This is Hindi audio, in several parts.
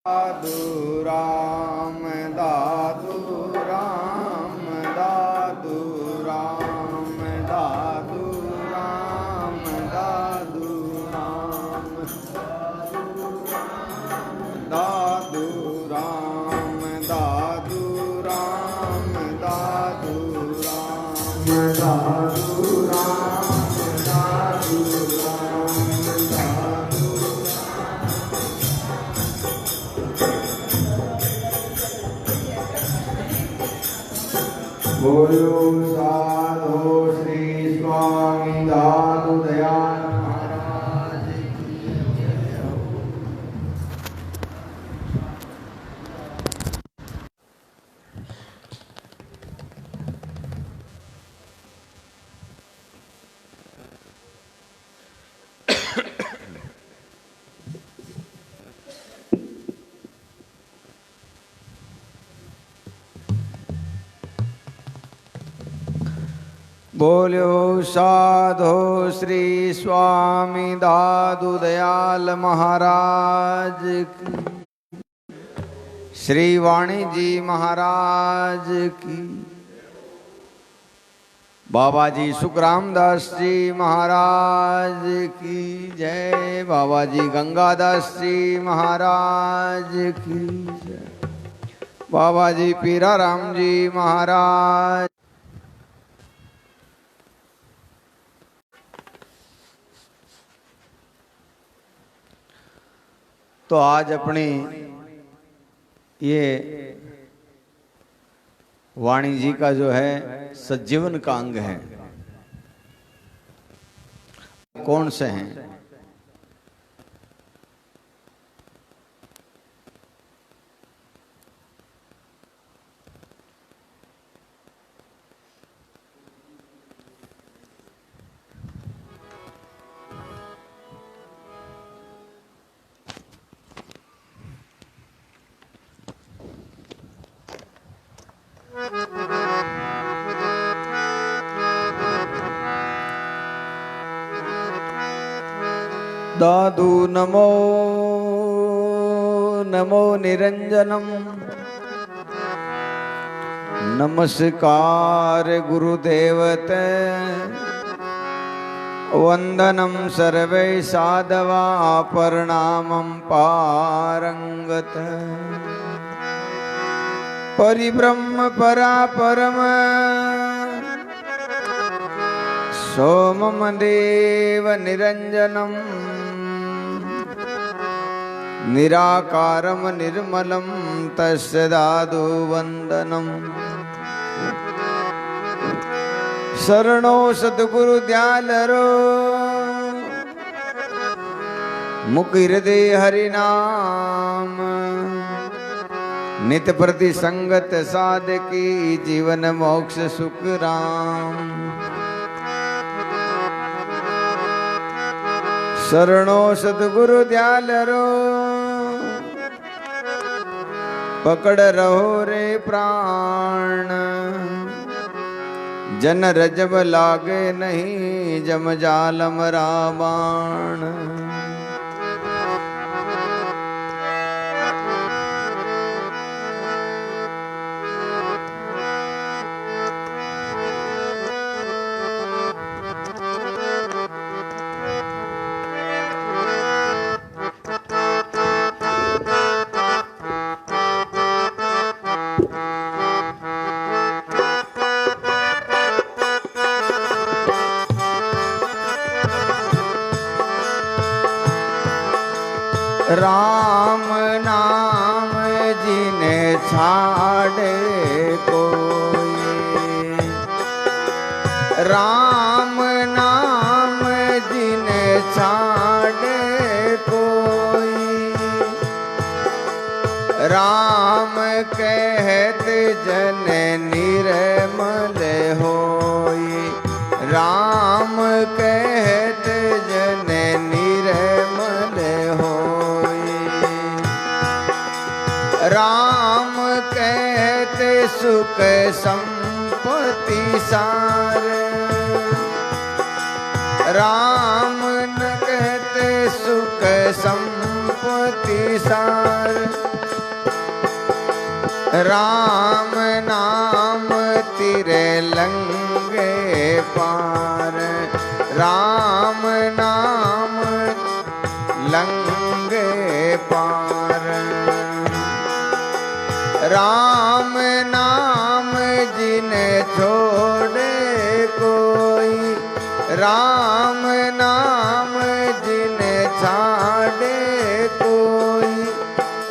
दादू राम दादू राम दादू राम दादू राम दादू राम दादू राम दादू राम दादू राम दादू राम दादू बोलो साधो श्री स्वामी दादू दयाल महाराज की जय हो। बोलो साधो श्री स्वामी दादू दयाल महाराज की, श्री वाणी जी महाराज की, बाबा जी सुखरामदास जी महाराज की जय, बाबा जी गंगादास जी महाराज की जय, बाबा जी पीराराम जी महाराज। तो आज अपनी ये वाणी जी का जो है सज्जीवन का अंग है। कौन से हैं? दादू नमो नमो निरंजनम, नमस्कार गुरुदेवते, वंदनम सर्वे साधवा प्रणामं पारंगत, परिब्रह्म परापरम सोमम देव निरंजनम, निराकारम निर्मलम तस्य दादू वंदनम। शरणो सद्गुरु दयालरो, मुख हृदय हरिनाम, नित प्रति संगत साधकी, जीवन मोक्ष सुख राम। शरणो सद्गुरु दयालरो, पकड़ रहो रे प्राण, जन रजब लागे नहीं, जम जालम रावण। राम नाम जिने छाड़े कोई, राम नाम जिने छाड़े कोई, राम कहत जन निर्मल होई, राम कहत जन निर्मल होई, राम कहते सुख संपत्ति सार, राम न कहते सुख संपत्ति सार। राम नाम तिरे लंगे पार, राम नाम लंगे पार। राम नाम जिने छोड़े कोई, राम नाम जिने छाड़े कोई,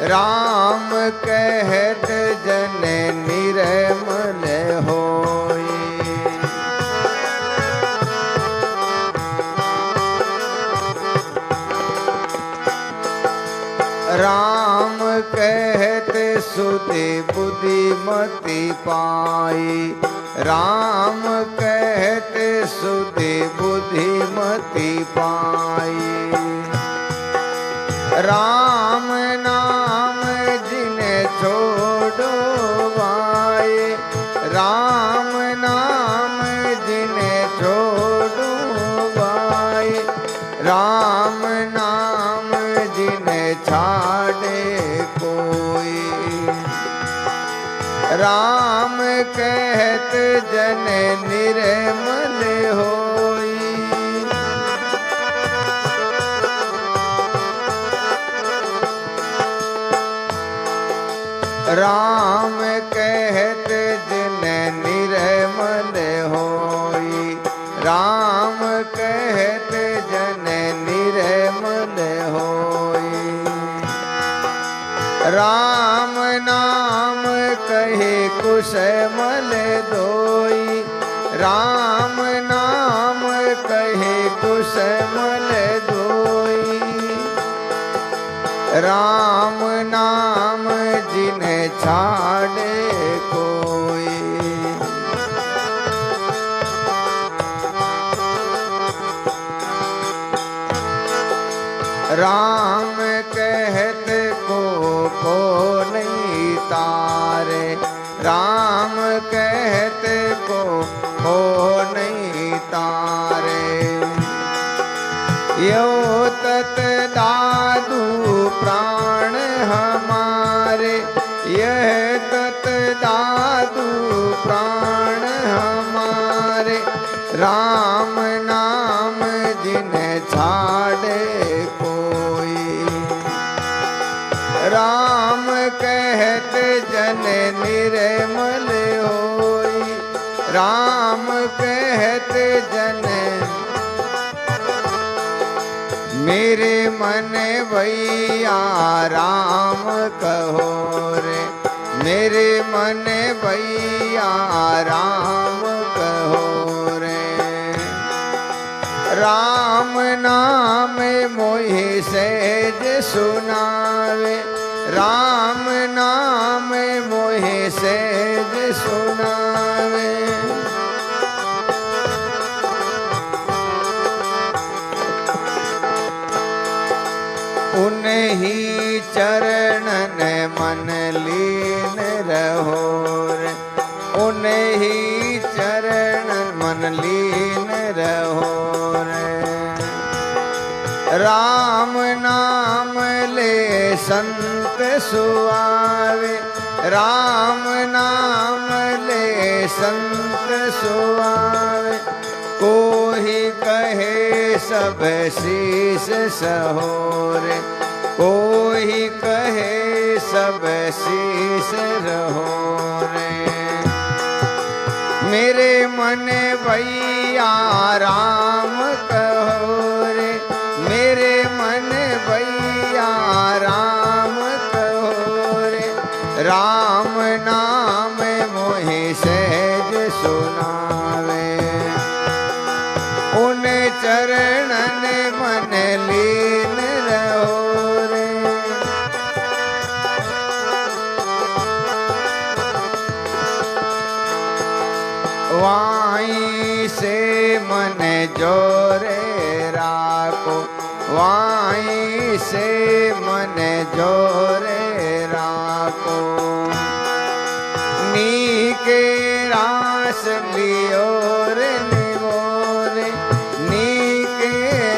राम कहत जन निर्मल होई। राम कहत सुधि बुद्धिमति पाई, राम कहत सुधि बुद्धिमति पाई। राम नाम जिने छोड़ो भाई, राम नाम जिने छोड़ो भाई, राम नाम जिने छाड़े कोई, राम कहत जन निर्मल होई। राम कहत जिन निर्मल होई, राम कहत जन निर्मल होई। राम नाम कहे कुशमल धोई, राम नाम कहे कुशमल धोई। राम नाम जिने छाड़े कोई, राम कहत को नहीं तारे, राम कहत को नहीं तारे। यो तत दादू प्राण हमारे, यह तत दादू प्राण हमारे। राम नाम जिने छाड़े कोई, राम कहत जन निर्मल होई, राम कहत जन मेरे मन भैया राम कहो रे, मेरे मन भैया राम कहो रे। राम नाम मोहि सहज सुनावे, राम नाम मोहि सहज सुनावे। उन्हीं चरणन मन लीन रहो रे, उन्हीं चरणन मन लीन रहो रे। राम नाम ले संत सुआवे, राम नाम ले संत सुआवे। कोई कहे सब शीस सहोरे, कोई कहे सब शीस रहोरे। मेरे मन भैया राम कहो रे, मेरे मन भैया राम कहो रे। राम नाम मोहि सहज सुनावे, उन चरणन मन लीन रहो रे। वाई से मन जोरे राखो, वाई से मन जोरे राखो। नीके रास लियो रे निवोरे, नीके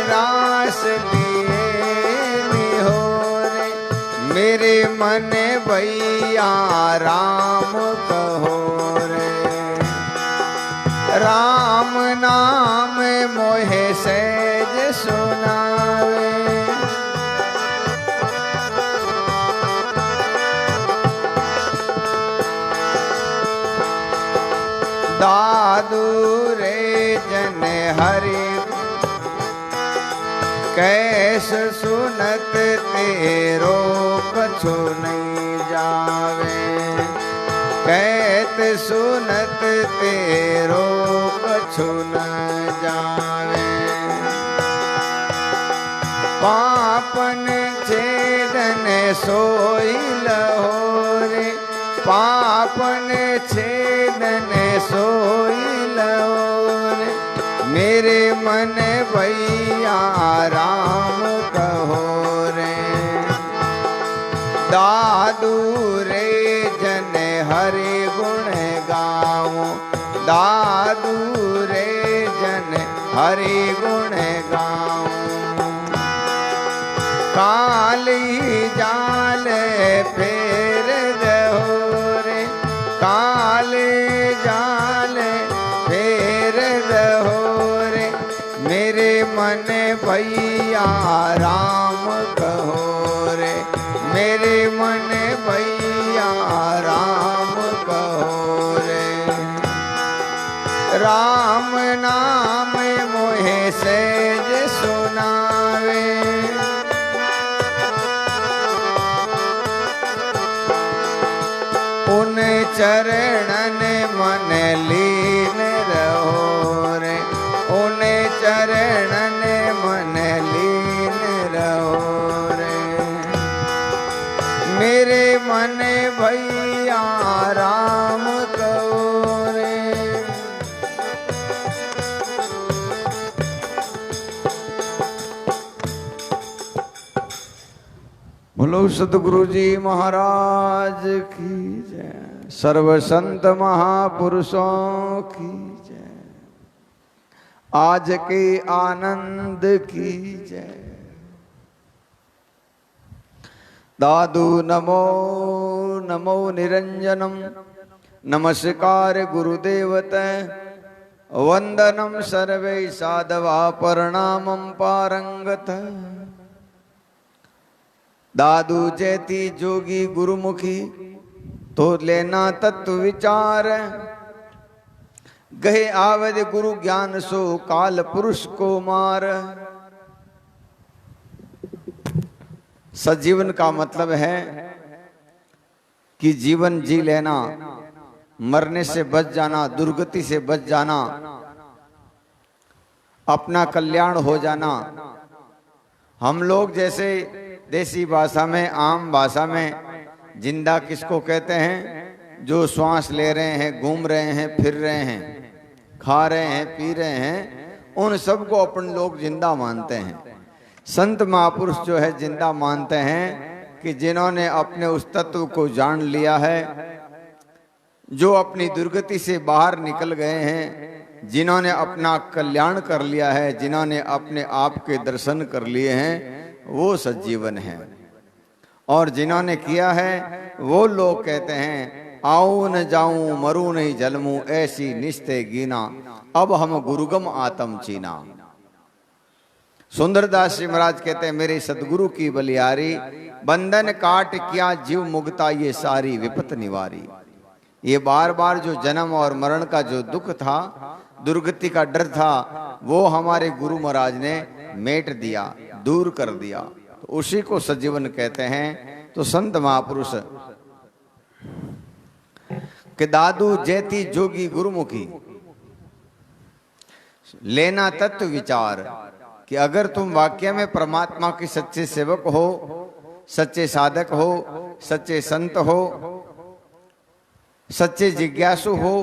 रास लिए निहोरे। मेरे मन मन भैया राम कहो रे। राम नाम मोहे सहज सुनावे। दादू रे जन हरि कैस सुनत तेरो कछु नहीं जावे। कहत सुनत तेरो कछु न जावे। पापन छेदन सोई लहो रे। पापन छेदन सोई लहो रे। मेरे मन भैया राम कहो रे। दादू रे जन हरि गुण गाऊं। दादू रे जन हरि गुण गाऊं। काली जाल फेर दहो रे। काली जाल फेर दहो रे। मेरे मन भैया राम कहो रे। मेरे मन भैया राम कहो रे। राम नाम मोहे सहज सुनावे। उन चरणन मन लीन रहो रे। उन चरणन मन लीन रहो रे। मेरे मन भैया राम कहो रे। बोलो सतगुरु जी महाराज की जय। सर्व संत महापुरुषों की जय। आज के आनंद की जय। दादू नमो नमो निरंजनम। नमस्कार गुरुदेवत। वंदनम सर्वे साधवा प्रणामम पारंगत। दादू जैती जोगी गुरुमुखी तो लेना तत्व विचार। गहे आवद गुरु ज्ञान सो काल पुरुष को मार। सजीवन का मतलब है कि जीवन जी लेना, मरने से बच जाना, दुर्गति से बच जाना, अपना कल्याण हो जाना। हम लोग जैसे देसी भाषा में, आम भाषा में जिंदा किसको कहते हैं? जो श्वास ले रहे हैं, घूम रहे हैं, फिर रहे हैं, खा रहे हैं, पी रहे हैं, उन सबको अपन लोग जिंदा मानते हैं। संत महापुरुष जो है जिंदा मानते हैं कि जिन्होंने अपने उस तत्व को जान लिया है, जो अपनी दुर्गति से बाहर निकल गए हैं, जिन्होंने अपना कल्याण कर लिया है, जिन्होंने अपने आप के दर्शन कर लिए हैं, वो सज्जीवन है। और जिन्होंने किया है वो लोग कहते हैं आऊं न जाऊं मरूं नहीं जलमूं ऐसी निस्ते गीना अब हम गुरुगम आत्म चीना। सुंदरदास जी महाराज कहते हैं मेरे सदगुरु की बलियारी बंधन काट किया जीव मुक्ता ये सारी विपत निवारी। ये बार बार जो जन्म और मरण का जो दुख था, दुर्गति का डर था, वो हमारे गुरु महाराज ने मेट दिया, दूर कर दिया। तो उसी को सजीवन कहते हैं। तो संत महापुरुष के दादू जैती जोगी गुरुमुखी लेना तत्व विचार कि अगर तुम वाक्य में परमात्मा के सच्चे सेवक हो, सच्चे साधक हो, सच्चे संत हो, सच्चे जिज्ञासु हो,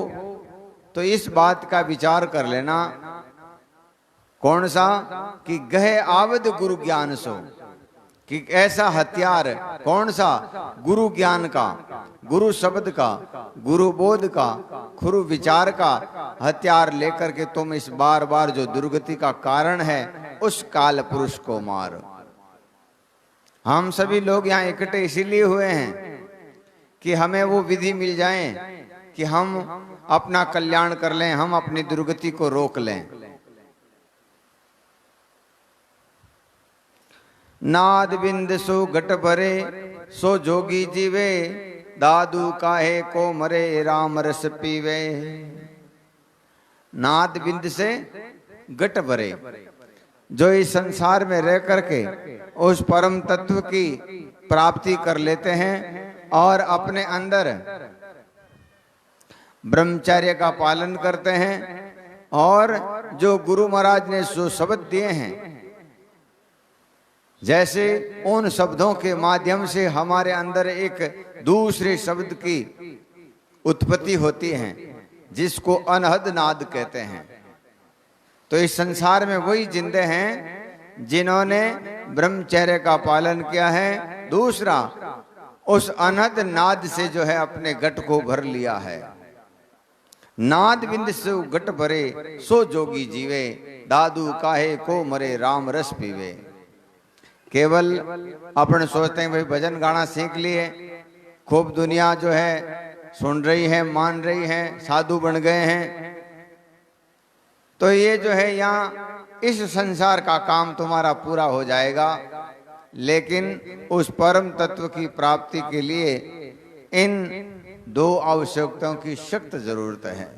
तो इस बात का विचार कर लेना। कौन सा? कि गहे आवद गुरु ज्ञान सो, कि ऐसा हथियार कौन सा? गुरु ज्ञान का, गुरु शब्द का, गुरु बोध का, गुरु विचार का हथियार लेकर के तुम इस बार बार जो दुर्गति का कारण है उस काल पुरुष को मारो। हम सभी लोग यहाँ इकट्ठे इसीलिए हुए हैं कि हमें वो विधि मिल जाए कि हम अपना कल्याण कर लें, हम अपनी दुर्गति को रोक लें। नाद बिंद सो घट भरे सो जोगी जीवे, दादू काहे को मरे राम रस पीवे। नाद बिंद से घट भरे, जो इस संसार में रह करके उस परम तत्व की प्राप्ति कर लेते हैं और अपने अंदर ब्रह्मचर्य का पालन करते हैं और जो गुरु महाराज ने जो शब्द दिए हैं, जैसे उन शब्दों के माध्यम से हमारे अंदर एक दूसरे शब्द की उत्पत्ति होती है जिसको अनहद नाद कहते हैं। तो इस संसार में वही जिंदे हैं जिन्होंने ब्रह्मचर्य का पालन किया है, दूसरा उस अनहद नाद से जो है अपने घट को भर लिया है। नाद बिंद से घट भरे सो जोगी जीवे, दादू काहे को मरे राम रस पीवे। केवल अपन सोचते हैं भाई भजन गाना सीख लिए, खूब दुनिया जो है सुन रही है, मान रही है, साधु बन गए हैं, तो ये जो है यहाँ इस संसार का काम तुम्हारा पूरा हो जाएगा। लेकिन उस परम तत्व की प्राप्ति के लिए इन दो आवश्यकताओं की सख्त जरूरत है।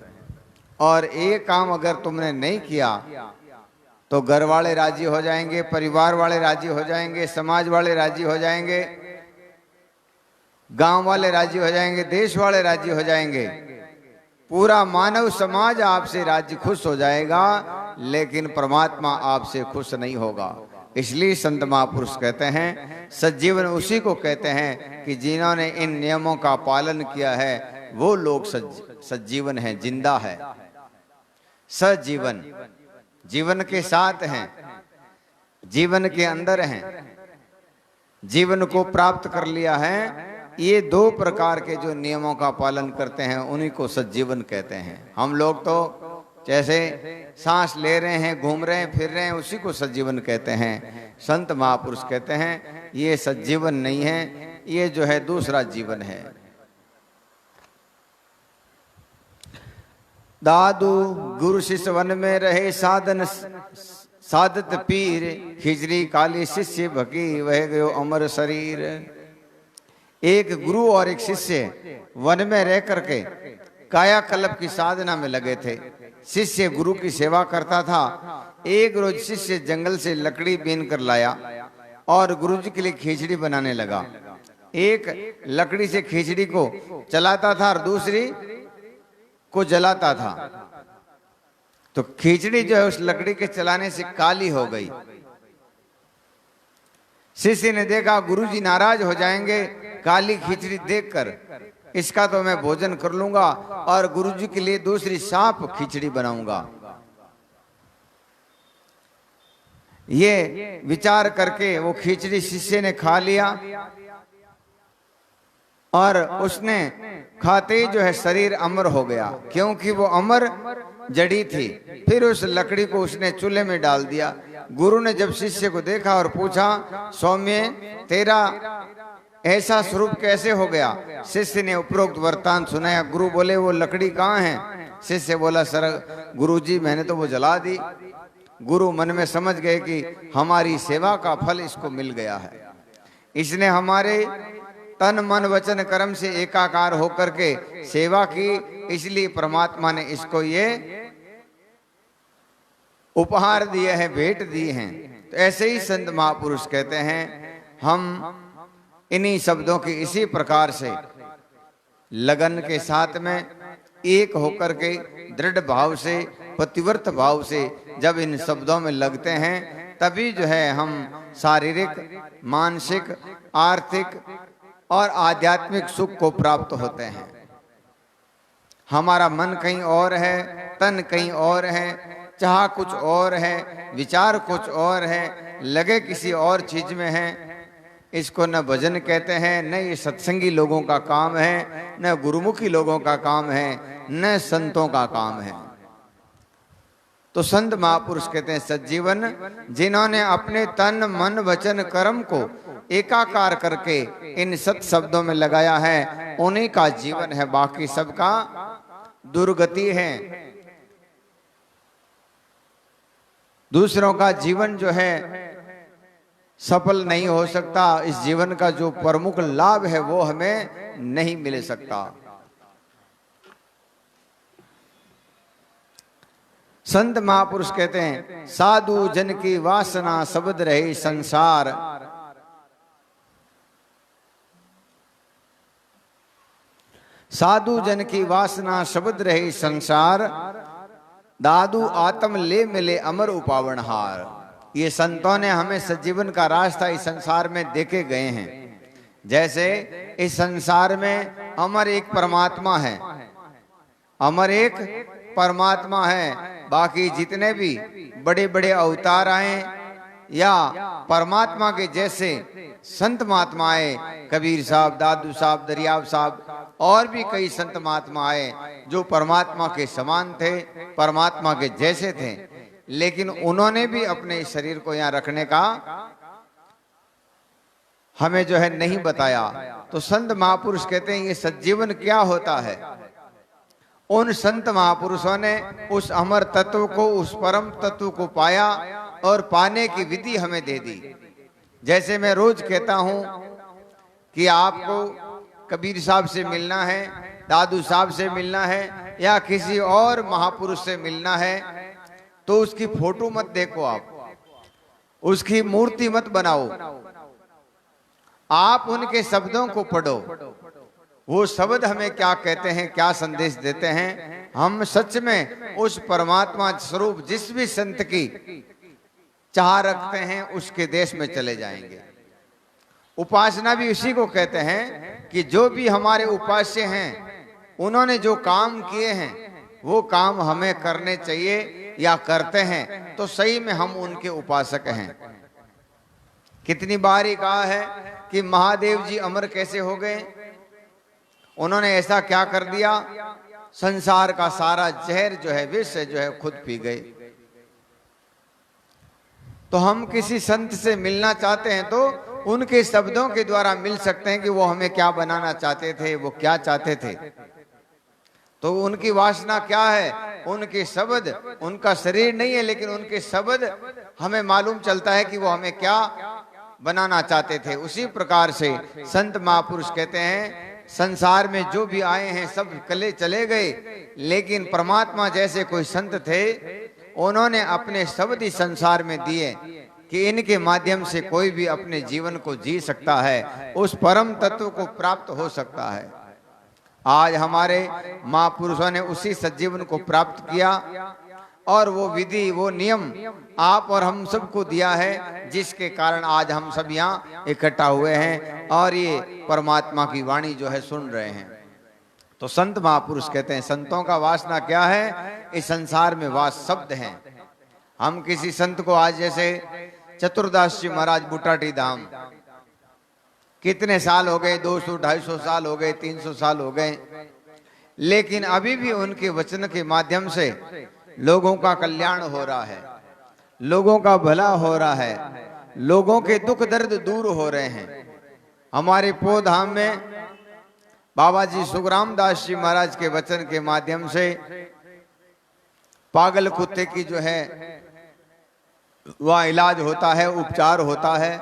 और एक काम अगर तुमने नहीं किया तो घर वाले राजी हो जाएंगे, परिवार वाले राजी हो जाएंगे, समाज वाले राजी हो जाएंगे, गांव वाले राजी हो जाएंगे, देश वाले राजी हो जाएंगे, पूरा मानव समाज आपसे राजी खुश हो जाएगा, लेकिन परमात्मा आपसे खुश नहीं होगा। इसलिए संत महापुरुष कहते हैं सज्जीवन उसी को कहते हैं कि जिन्होंने इन नियमों का पालन किया है वो लोग सज्जीवन है, जिंदा है, सजीवन, जीवन के साथ हैं, जीवन के अंदर हैं, जीवन को प्राप्त कर लिया है। ये दो प्रकार के जो नियमों का पालन करते हैं उन्हीं को सज्जीवन कहते हैं। हम लोग तो जैसे सांस ले रहे हैं, घूम रहे हैं, फिर रहे हैं, उसी को सज्जीवन कहते हैं। संत महापुरुष कहते हैं ये सज्जीवन नहीं है, ये जो है दूसरा जीवन है। दादू गुरु शिष्य वन में रहे साधन साधत पीर, खिजरी काली शिष्य भकी वह गयो अमर शरीर। एक गुरु और एक शिष्य वन में रह करके कायाकल्प की साधना में लगे थे। शिष्य गुरु की सेवा करता था। एक रोज शिष्य जंगल से लकड़ी बीन कर लाया और गुरु जी के लिए खिचड़ी बनाने लगा। एक लकड़ी से खिचड़ी को चलाता था और दूसरी को जलाता था। तो खिचड़ी जो है उस लकड़ी के चलाने से काली हो गई। शिष्य ने देखा गुरुजी नाराज हो जाएंगे काली खिचड़ी देखकर, इसका तो मैं भोजन कर लूंगा और गुरुजी के लिए दूसरी साफ खिचड़ी बनाऊंगा। ये विचार करके वो खिचड़ी शिष्य ने खा लिया और उसने खाते ही जो है शरीर अमर हो गया, क्योंकि वो अमर जड़ी थी। फिर उस लकड़ी को उसने चूल्हे में डाल दिया। गुरु ने जब शिष्य को देखा और पूछा सौम्य तेरा ऐसा स्वरूप कैसे हो गया? शिष्य ने उपरोक्त वृत्तांत सुनाया। गुरु बोले वो लकड़ी कहाँ है? शिष्य बोला सर गुरुजी मैंने तो वो जला दी। गुरु मन में समझ गए कि हमारी सेवा का फल इसको मिल गया है, इसने हमारे तन मन वचन कर्म से एकाकार होकर के सेवा की, इसलिए परमात्मा ने इसको ये उपहार दिए हैं, भेंट दी हैं। तो ऐसे ही संत महापुरुष कहते हैं हम इन्हीं शब्दों की इसी प्रकार से लगन के साथ में एक होकर के दृढ़ भाव से पतिव्रत भाव से जब इन शब्दों में लगते हैं तभी जो है हम शारीरिक मानसिक आर्थिक और आध्यात्मिक सुख को प्राप्त होते हैं। हमारा मन कहीं और है, तन कहीं और है, चाह कुछ और है, विचार कुछ और है, लगे किसी और चीज में है। इसको न भजन कहते हैं, न ये सत्संगी लोगों का काम है, न गुरुमुखी लोगों का काम है, न संतों का काम है। तो संत महापुरुष कहते हैं सज्जीवन जिन्होंने अपने तन मन वचन कर्म को एकाकार करके इन सत शब्दों में लगाया है, उन्हीं का जीवन है, बाकी सबका दुर्गति है। दूसरों का जीवन जो है सफल नहीं हो सकता, इस जीवन का जो प्रमुख लाभ है वो हमें नहीं मिल सकता। संत महापुरुष कहते हैं, साधु जन की वासना शब्द रही संसार, साधु जन की वासना शब्द रही संसार, दादू आत्म ले मिले अमर उपावनहार। ये संतों ने हमें सजीवन का रास्ता इस संसार में देके गए हैं। जैसे इस संसार में अमर एक परमात्मा है, अमर एक परमात्मा है, बाकी जितने भी बड़े बड़े अवतार आए या परमात्मा के जैसे संत महात्माएं, कबीर साहब, दादू साहब, दरियाव साहब और भी कई संत महात्मा आए जो परमात्मा के समान थे, परमात्मा के जैसे थे, लेकिन उन्होंने भी अपने शरीर को यहाँ रखने का हमें जो है नहीं बताया। तो संत महापुरुष कहते हैं ये सज्जीवन क्या होता है। उन संत महापुरुषों ने उस अमर तत्व को, उस परम तत्व को पाया और पाने की विधि हमें दे दी। जैसे मैं रोज कहता हूं कि आपको कबीर साहब से मिलना है, दादू साहब से मिलना है या किसी और महापुरुष से मिलना है, तो उसकी फोटो मत देखो, आप उसकी मूर्ति मत बनाओ, आप उनके शब्दों को पढ़ो। वो शब्द हमें क्या कहते हैं, क्या संदेश देते हैं। हम सच में उस परमात्मा स्वरूप जिस भी संत की चाह रखते हैं उसके देश में चले जाएंगे। उपासना भी उसी को कहते हैं कि जो भी हमारे उपास्य हैं उन्होंने जो काम किए हैं वो काम हमें करने चाहिए या करते हैं, तो सही में हम उनके उपासक हैं। कितनी बार ही कहा है कि महादेव जी अमर कैसे हो गए, उन्होंने ऐसा क्या कर दिया, संसार का सारा जहर जो है, विष जो है, खुद पी गए। तो हम किसी संत से मिलना चाहते हैं तो उनके शब्दों के द्वारा मिल सकते हैं कि वो हमें क्या बनाना चाहते थे, वो क्या चाहते थे। तो उनकी वासना क्या है, उनके शब्द, उनका शरीर नहीं है लेकिन उनके शब्द हमें मालूम चलता है कि वो हमें क्या बनाना चाहते थे। उसी प्रकार से संत महापुरुष कहते हैं संसार में जो भी आए हैं सब कले चले गए, लेकिन परमात्मा जैसे कोई संत थे उन्होंने अपने शब्द इस संसार में दिए कि इनके माध्यम से कोई भी अपने जीवन को जी सकता है, उस परम तत्व को प्राप्त हो सकता है। आज हमारे महापुरुषों ने उसी सज्जीवन को प्राप्त किया और वो विधि, वो नियम आप और हम सबको दिया है, जिसके कारण आज हम सब यहाँ इकट्ठा हुए हैं और ये परमात्मा की वाणी जो है सुन रहे हैं। तो संत महापुरुष कहते हैं संतों का वासना क्या है, इस संसार में वास शब्द हैं। हम किसी संत को आज जैसे चतुरदास जी महाराज बुटाटी धाम, कितने साल हो गए, 200-250 साल हो गए, 300 साल हो गए, लेकिन अभी भी उनके वचन के माध्यम से लोगों का कल्याण हो रहा है, लोगों का भला हो रहा है, लोगों के दुख दर्द दूर हो रहे हैं। हमारे पो धाम में बाबा जी सुखराम दास जी महाराज के वचन के माध्यम से पागल कुत्ते की जो है वह इलाज होता है, उपचार होता है।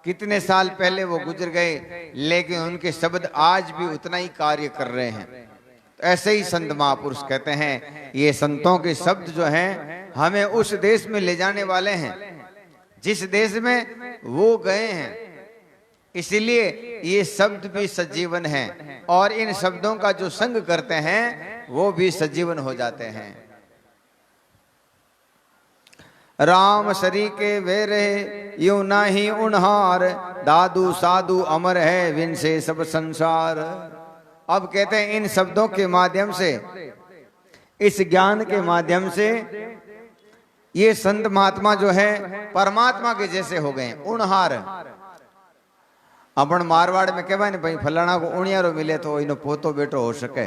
कितने साल पहले वो गुजर गए, लेकिन उनके शब्द आज भी उतना ही कार्य कर रहे हैं। तो ऐसे ही संत महापुरुष कहते हैं ये संतों के शब्द जो हैं हमें उस देश में ले जाने वाले हैं जिस देश में वो गए हैं। इसलिए ये शब्द भी सजीवन हैं और इन शब्दों का जो संग करते हैं वो भी सजीवन हो जाते हैं। राम सरी के वे रहे यूं नाही उन्हार, दादू साधु अमर है विन से सब संसार। अब कहते हैं इन शब्दों के माध्यम से, इस ज्ञान के माध्यम से ये संत महात्मा जो है परमात्मा के जैसे हो गए, उणहार। अपन मारवाड़ में कहवा ने भाई फलाना को उणियारो मिले तो इनो पोतो बेटो हो सके,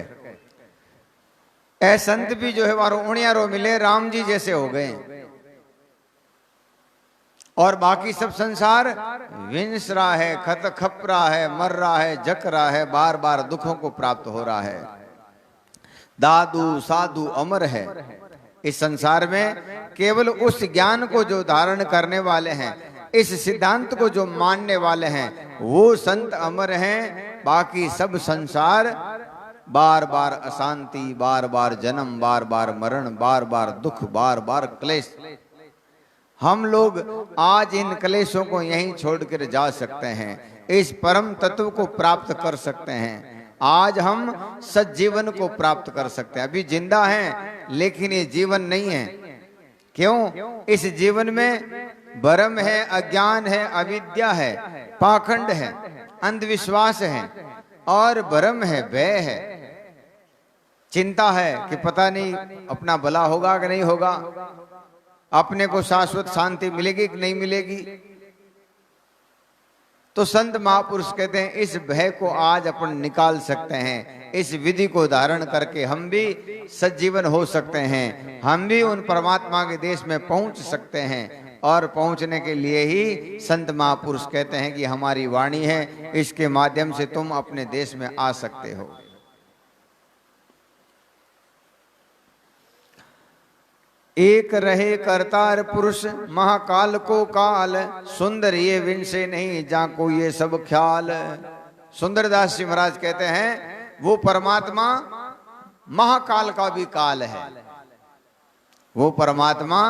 ऐ संत भी जो है वारो उणियारो मिले राम जी जैसे हो गए। और बाकी सब संसार विंस रहा है, खप रहा है, मर रहा है, जक रहा है, बार बार दुखों को प्राप्त हो रहा है। दादू साधु अमर है। इस संसार में केवल उस ज्ञान को जो धारण करने वाले हैं, इस सिद्धांत को जो मानने वाले हैं, वो संत अमर हैं। बाकी सब संसार बार बार अशांति, बार बार जन्म, बार बार मरण, बार बार दुख, बार बार क्लेश। हम लोग आज इन क्लेशों को यहीं छोड़कर जा सकते हैं, इस परम तत्व को प्राप्त कर सकते हैं। आज हम सज्जीवन को प्राप्त कर सकते हैं। अभी जिंदा हैं लेकिन ये जीवन नहीं है। क्यों? इस जीवन में भ्रम है, अज्ञान है, अविद्या है, पाखंड है, अंधविश्वास है और भ्रम है, भय है, चिंता है कि पता नहीं अपना भला होगा कि नहीं होगा, अपने को शाश्वत शांति मिलेगी कि नहीं मिलेगी। तो संत महापुरुष कहते हैं इस भय को आज अपन निकाल सकते हैं। इस विधि को धारण करके हम भी सज्जीवन हो सकते हैं, हम भी उन परमात्मा के देश में पहुंच सकते हैं। और पहुंचने के लिए ही संत महापुरुष कहते हैं कि हमारी वाणी है, इसके माध्यम से तुम अपने देश में आ सकते हो। एक रहे करतार पुरुष महाकाल को काल, सुंदर ये विन से नहीं जाको ये सब ख्याल। सुंदरदास जी महाराज कहते हैं वो परमात्मा महाकाल का भी काल है, वो परमात्मा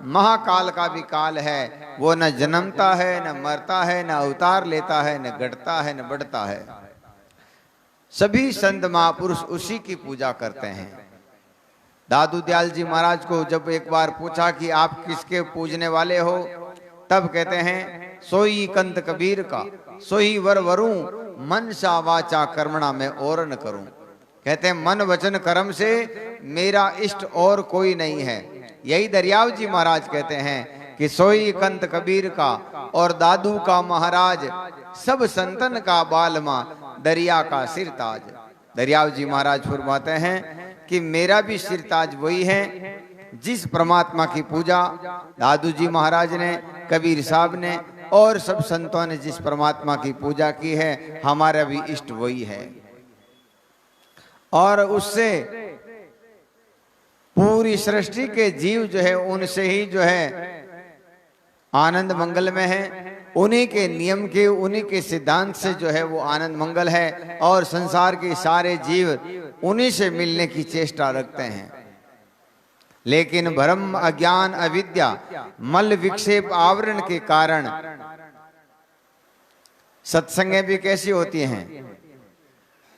महाकाल का भी काल है। वो न जन्मता है, न मरता है, न अवतार लेता है, न घटता है, न बढ़ता है। सभी संत महापुरुष उसी की पूजा करते हैं। दादू दयाल जी महाराज को जब एक बार पूछा कि आप किसके पूजने वाले हो, तब कहते हैं सोई कंत कबीर का, सोई वर वरूं, मन सा वाचा कर्मणा में और न करूं। कहते हैं मन वचन कर्म से मेरा इष्ट और कोई नहीं है। यही दरियाव जी महाराज कहते हैं कि सोई कंत कबीर का और दादू का महाराज, सब संतन का बालमा, दरिया का सिरताज। दरियाव जी महाराज फरमाते हैं कि मेरा भी सिरताज वही है जिस परमात्मा की पूजा दादू जी महाराज ने, कबीर साहब ने और सब संतों ने जिस परमात्मा की पूजा की है, हमारा भी इष्ट वही है। और उससे पूरी सृष्टि के जीव जो है उनसे ही जो है आनंद मंगल में है। उन्हीं के नियम के, उन्हीं के सिद्धांत से जो है वो आनंद मंगल है। और संसार के सारे जीव उन्हीं से मिलने की चेष्टा रखते हैं। लेकिन भ्रम, अज्ञान, अविद्या, मल विक्षेप, आवरण के कारण सत्संगें भी कैसी होती हैं?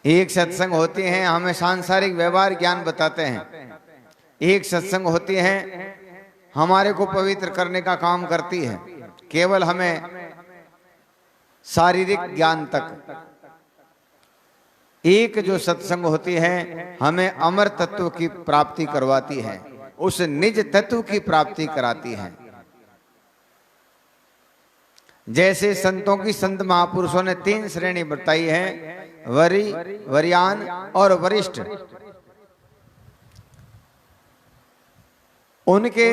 एक सत्संग होती हैं हमें सांसारिक व्यवहार ज्ञान बताते हैं, एक सत्संग होती है हमारे को पवित्र करने का काम करती है, केवल हमें शारीरिक ज्ञान तक। एक जो सत्संग होती है हमें अमर तत्व की प्राप्ति करवाती है, उस निज तत्व की प्राप्ति कराती है। जैसे संतों की, संत महापुरुषों ने 3 श्रेणी बताई है, वरी, वरियान और वरिष्ठ। उनके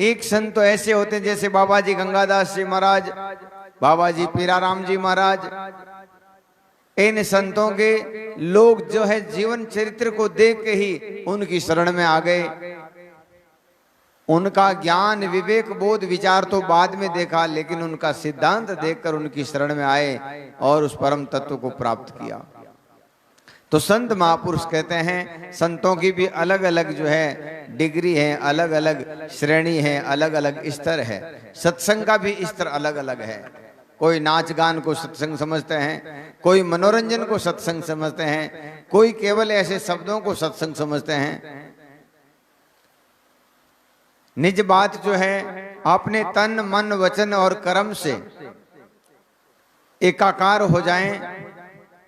एक संत तो ऐसे होते हैं जैसे बाबा जी गंगादास जी महाराज, बाबा जी पीराराम जी महाराज। इन संतों के लोग जो है जीवन चरित्र को देख के ही उनकी शरण में आ गए। उनका ज्ञान, विवेक, बोध, विचार तो बाद में देखा, लेकिन उनका सिद्धांत देखकर उनकी शरण में आए और उस परम तत्व को प्राप्त किया। तो संत महापुरुष कहते हैं संतों की भी अलग अलग जो है डिग्री है, अलग अलग श्रेणी है, अलग अलग स्तर है। सत्संग का भी स्तर अलग अलग है। कोई नाच गान को सत्संग समझते हैं, कोई मनोरंजन को सत्संग समझते हैं, कोई केवल ऐसे शब्दों को सत्संग समझते हैं। निज बात जो है अपने तन, मन, वचन और कर्म से एकाकार हो जाएं,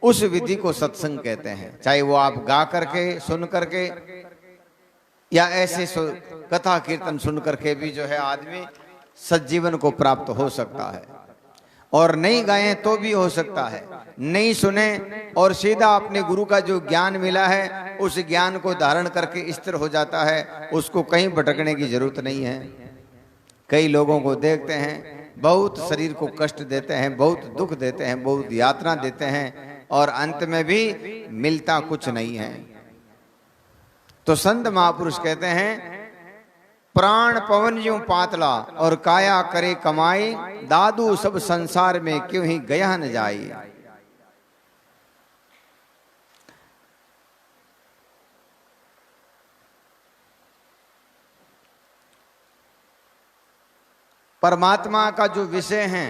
उस विधि को सत्संग कहते हैं। चाहे वो आप गा करके, सुन करके, या ऐसे कथा कीर्तन सुन करके भी जो है आदमी सज्जीवन को प्राप्त हो सकता है। और नहीं गाएं तो भी हो सकता है, नहीं सुने और सीधा अपने गुरु का जो ज्ञान मिला है उस ज्ञान को धारण करके स्थिर हो जाता है। उसको कहीं भटकने की जरूरत नहीं है। कई लोगों को देखते हैं बहुत शरीर को कष्ट देते हैं, बहुत दुख देते हैं, बहुत यातना देते हैं और अंत में भी मिलता कुछ नहीं है। तो संत महापुरुष कहते हैं प्राण पवन यूं पातला और काया करे कमाई, दादू सब संसार में क्यों ही गया न जाई। परमात्मा का जो विषय है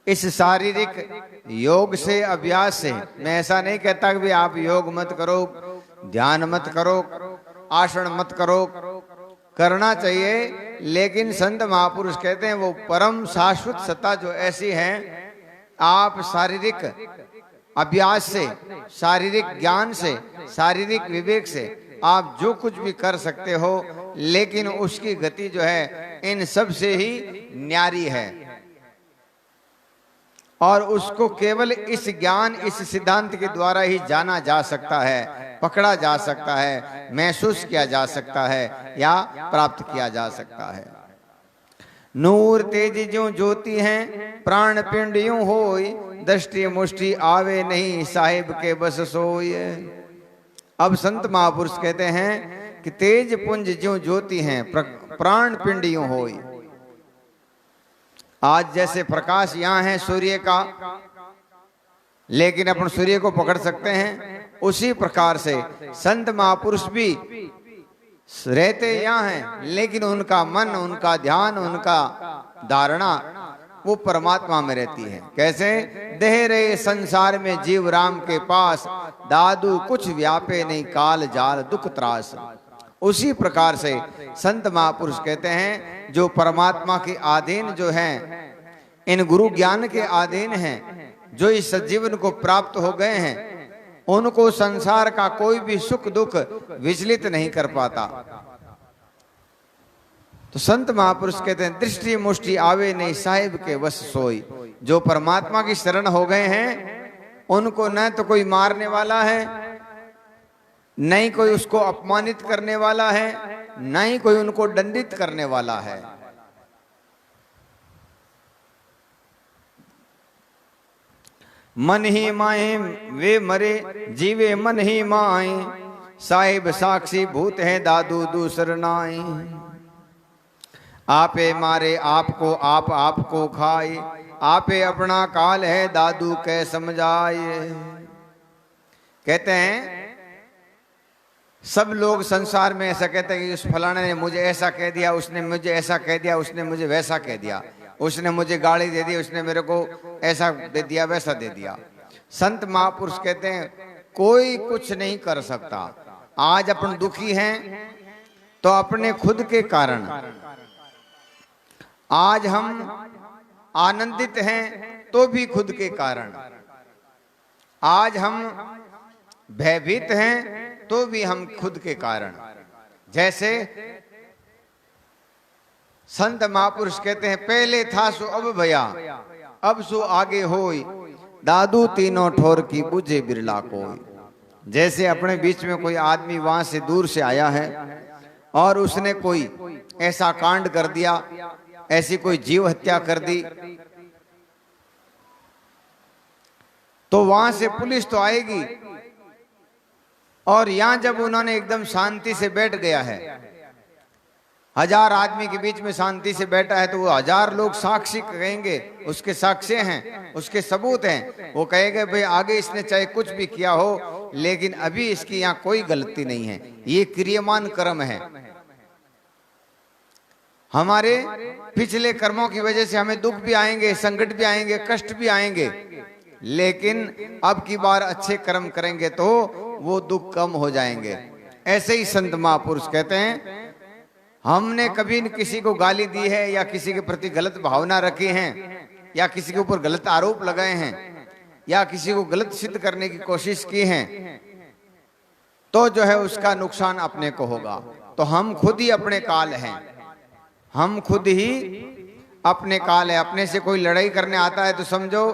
इस शारीरिक योग से, अभ्यास से, मैं ऐसा नहीं कहता कि भी आप योग मत करो, ध्यान मत करो, आसन मत करो, करना चाहिए, लेकिन संत महापुरुष कहते हैं वो परम शाश्वत सत्ता जो ऐसी है, आप शारीरिक अभ्यास से, शारीरिक ज्ञान से, शारीरिक विवेक से आप जो कुछ भी कर सकते हो, लेकिन उसकी गति जो है इन सब से ही न्यारी है और उसको केवल इस ज्ञान, इस सिद्धांत के द्वारा ही जाना जा सकता है, पकड़ा जा सकता है, महसूस किया जा सकता है या प्राप्त किया जा सकता है। नूर तेज ज्यों ज्योति हैं, प्राण पिंड यूं होय, दृष्टि मुष्टि आवे नहीं, साहिब के बस सोय। अब संत महापुरुष कहते हैं कि तेज पुंज ज्यों ज्योति हैं, प्राण पिंड यूं होय। आज जैसे प्रकाश यहाँ है सूर्य का, लेकिन अपन सूर्य को पकड़ सकते हैं, उसी प्रकार से संत महापुरुष भी रहते यहाँ हैं, लेकिन उनका मन, उनका ध्यान, उनका धारणा वो परमात्मा में रहती है। कैसे? देह रहे संसार में जीव राम के पास, दादू कुछ व्यापे नहीं काल जाल दुख त्रास। उसी प्रकार से संत महापुरुष कहते हैं जो परमात्मा के अधीन जो हैं, इन गुरु ज्ञान के अधीन हैं, जो इस सजीवन को प्राप्त हो गए हैं, उनको संसार का कोई भी सुख दुख विचलित नहीं कर पाता। तो संत महापुरुष कहते हैं दृष्टि मुष्टि आवे नहीं, साहिब के वश सोई। जो परमात्मा की शरण हो गए हैं उनको न तो कोई मारने वाला है, न ही कोई उसको अपमानित करने वाला है, न ही कोई उनको दंडित करने वाला है। मन ही माए वे मरे, जीवे मन ही माए, साहिब साक्षी भूत है दादू दूसर नाई। आपे मारे आपको, आप आपको खाए, आपे अपना काल है दादू कै समझाए। कहते हैं सब लोग संसार में ऐसा कहते हैं कि उस फलाने ने मुझे ऐसा कह दिया, उसने मुझे ऐसा कह दिया, उसने मुझे वैसा कह दिया, उसने मुझे गाली दे दी, उसने मेरे को ऐसा दे दिया, वैसा दे दिया। संत महापुरुष कहते हैं कोई कुछ नहीं कर सकता। आज अपन दुखी हैं तो अपने खुद के कारण, आज हम आनंदित हैं तो भी खुद के कारण, आज हम भयभीत हैं तो भी हम खुद के कारण। जैसे संत महापुरुष कहते हैं पहले था सो अब भया, अब सो आगे होई, दादू तीनों ठोर की बुझे बिरला कोई। जैसे अपने बीच में कोई आदमी वहां से दूर से आया है और उसने कोई ऐसा कांड कर दिया, ऐसी कोई जीव हत्या कर दी, तो वहां से पुलिस तो आएगी। और यहां जब उन्होंने एकदम शांति से बैठ गया है, 1000 आदमी के बीच में शांति से बैठा है, तो वो 1000 लोग साक्षी कहेंगे, उसके साक्ष्य हैं, उसके सबूत हैं। वो कहेंगे भाई आगे इसने चाहे कुछ भी किया हो, लेकिन अभी इसकी यहाँ कोई गलती नहीं है, ये क्रियमान कर्म है। हमारे पिछले कर्मों की वजह से हमें दुख भी आएंगे, संकट भी आएंगे, कष्ट भी आएंगे, लेकिन अब की बार अच्छे कर्म करेंगे तो वो दुख कम हो जाएंगे। ऐसे ही संत महापुरुष कहते हैं हमने कभी किसी को गाली दी है या किसी के प्रति गलत भावना रखी है या किसी के ऊपर गलत आरोप लगाए हैं या किसी को गलत सिद्ध करने की कोशिश की है, तो जो है उसका नुकसान अपने को होगा। तो हम खुद ही अपने काल हैं, हम खुद ही अपने काल है। अपने से कोई लड़ाई करने आता है तो समझो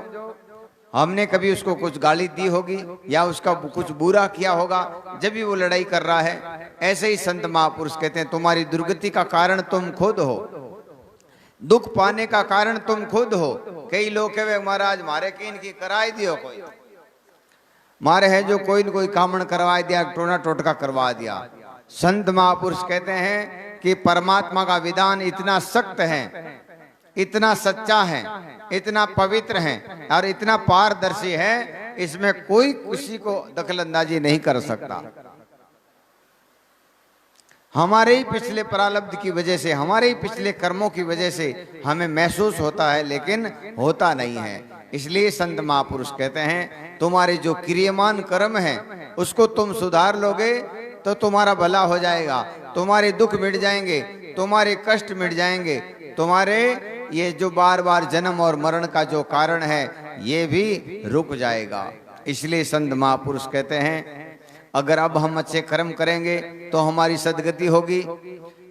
हमने कभी उसको कुछ गाली दी होगी या उसका कुछ बुरा किया होगा जब भी वो लड़ाई कर रहा है। ऐसे ही संत महापुरुष कहते हैं तुम्हारी दुर्गति का कारण तुम खुद हो। दुख पाने का कारण तुम खुद हो। कई लोग कहे महाराज मारे किन की कराई दियो, कोई मारे है जो कोई न कोई कामण करवा दिया, टोना टोटका करवा दिया। संत महापुरुष कहते हैं कि परमात्मा का विधान इतना सख्त है, इतना सच्चा है, इतना पवित्र है और इतना पारदर्शी है, इसमें कोई किसी को दखलंदाजी नहीं कर सकता। हमारे ही पिछले प्रारब्ध की वजह से, हमारे ही पिछले कर्मों की वजह से हमें महसूस होता है, लेकिन होता नहीं है। इसलिए संत महापुरुष कहते हैं तुम्हारे जो क्रियमान कर्म है उसको तुम सुधार लोगे तो तुम्हारा भला हो जाएगा, तुम्हारे दुख मिट जाएंगे, तुम्हारे कष्ट मिट जाएंगे, तुम्हारे ये जो बार बार जन्म और मरण का जो कारण है ये भी रुक जाएगा। इसलिए संत महापुरुष कहते हैं अगर अब हम अच्छे कर्म करेंगे तो हमारी सदगति होगी,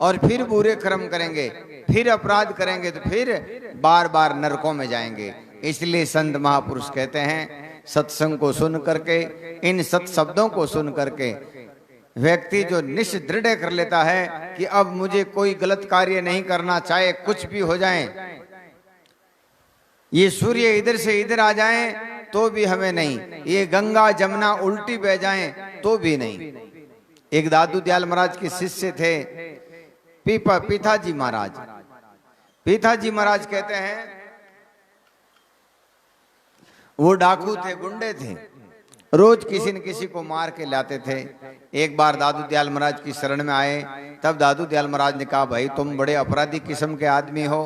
और फिर बुरे कर्म करेंगे, फिर अपराध करेंगे तो फिर बार बार नरकों में जाएंगे। इसलिए संत महापुरुष कहते हैं सत्संग को सुन करके, इन सत शब्दों को सुन करके व्यक्ति जो निश्चय दृढ़ कर लेता है कि अब मुझे कोई गलत कार्य नहीं करना, चाहे कुछ भी हो जाए, ये सूर्य इधर से इधर आ जाए तो भी हमें नहीं, ये गंगा जमुना उल्टी बह जाए तो भी नहीं। एक दादू दयाल महाराज के शिष्य थे पीताजी महाराज। पीताजी महाराज कहते हैं वो डाकू थे, गुंडे थे, रोज किसी न किसी को मार के लाते थे। एक बार दादू दयाल महाराज की शरण में आए, तब दादू दयाल महाराज ने कहा भाई तुम बड़े अपराधी किस्म के आदमी हो,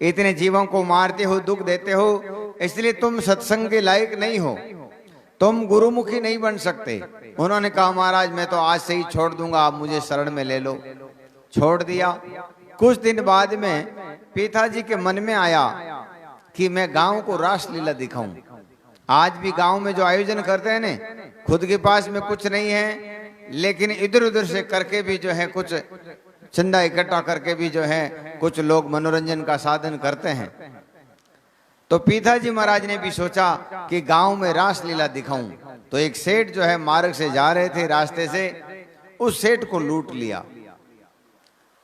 इतने जीवों को मारते हो, दुख देते हो, इसलिए तुम सत्संग के लायक नहीं हो, तुम गुरुमुखी नहीं बन सकते। उन्होंने कहा महाराज मैं तो आज से ही छोड़ दूंगा, आप मुझे शरण में ले लो। छोड़ दिया। कुछ दिन बाद में पिताजी के मन में आया कि मैं गांव को रासलीला दिखाऊं। आज भी गांव में जो आयोजन करते हैं ने, खुद के पास में कुछ नहीं है, लेकिन इधर उधर से करके भी जो है कुछ चंदा इकट्ठा करके भी जो है कुछ लोग मनोरंजन का साधन करते हैं। तो पिताजी महाराज ने भी सोचा कि गांव में रासलीला दिखाऊं। तो एक सेठ जो है मार्ग से जा रहे थे, रास्ते से उस सेठ को लूट लिया।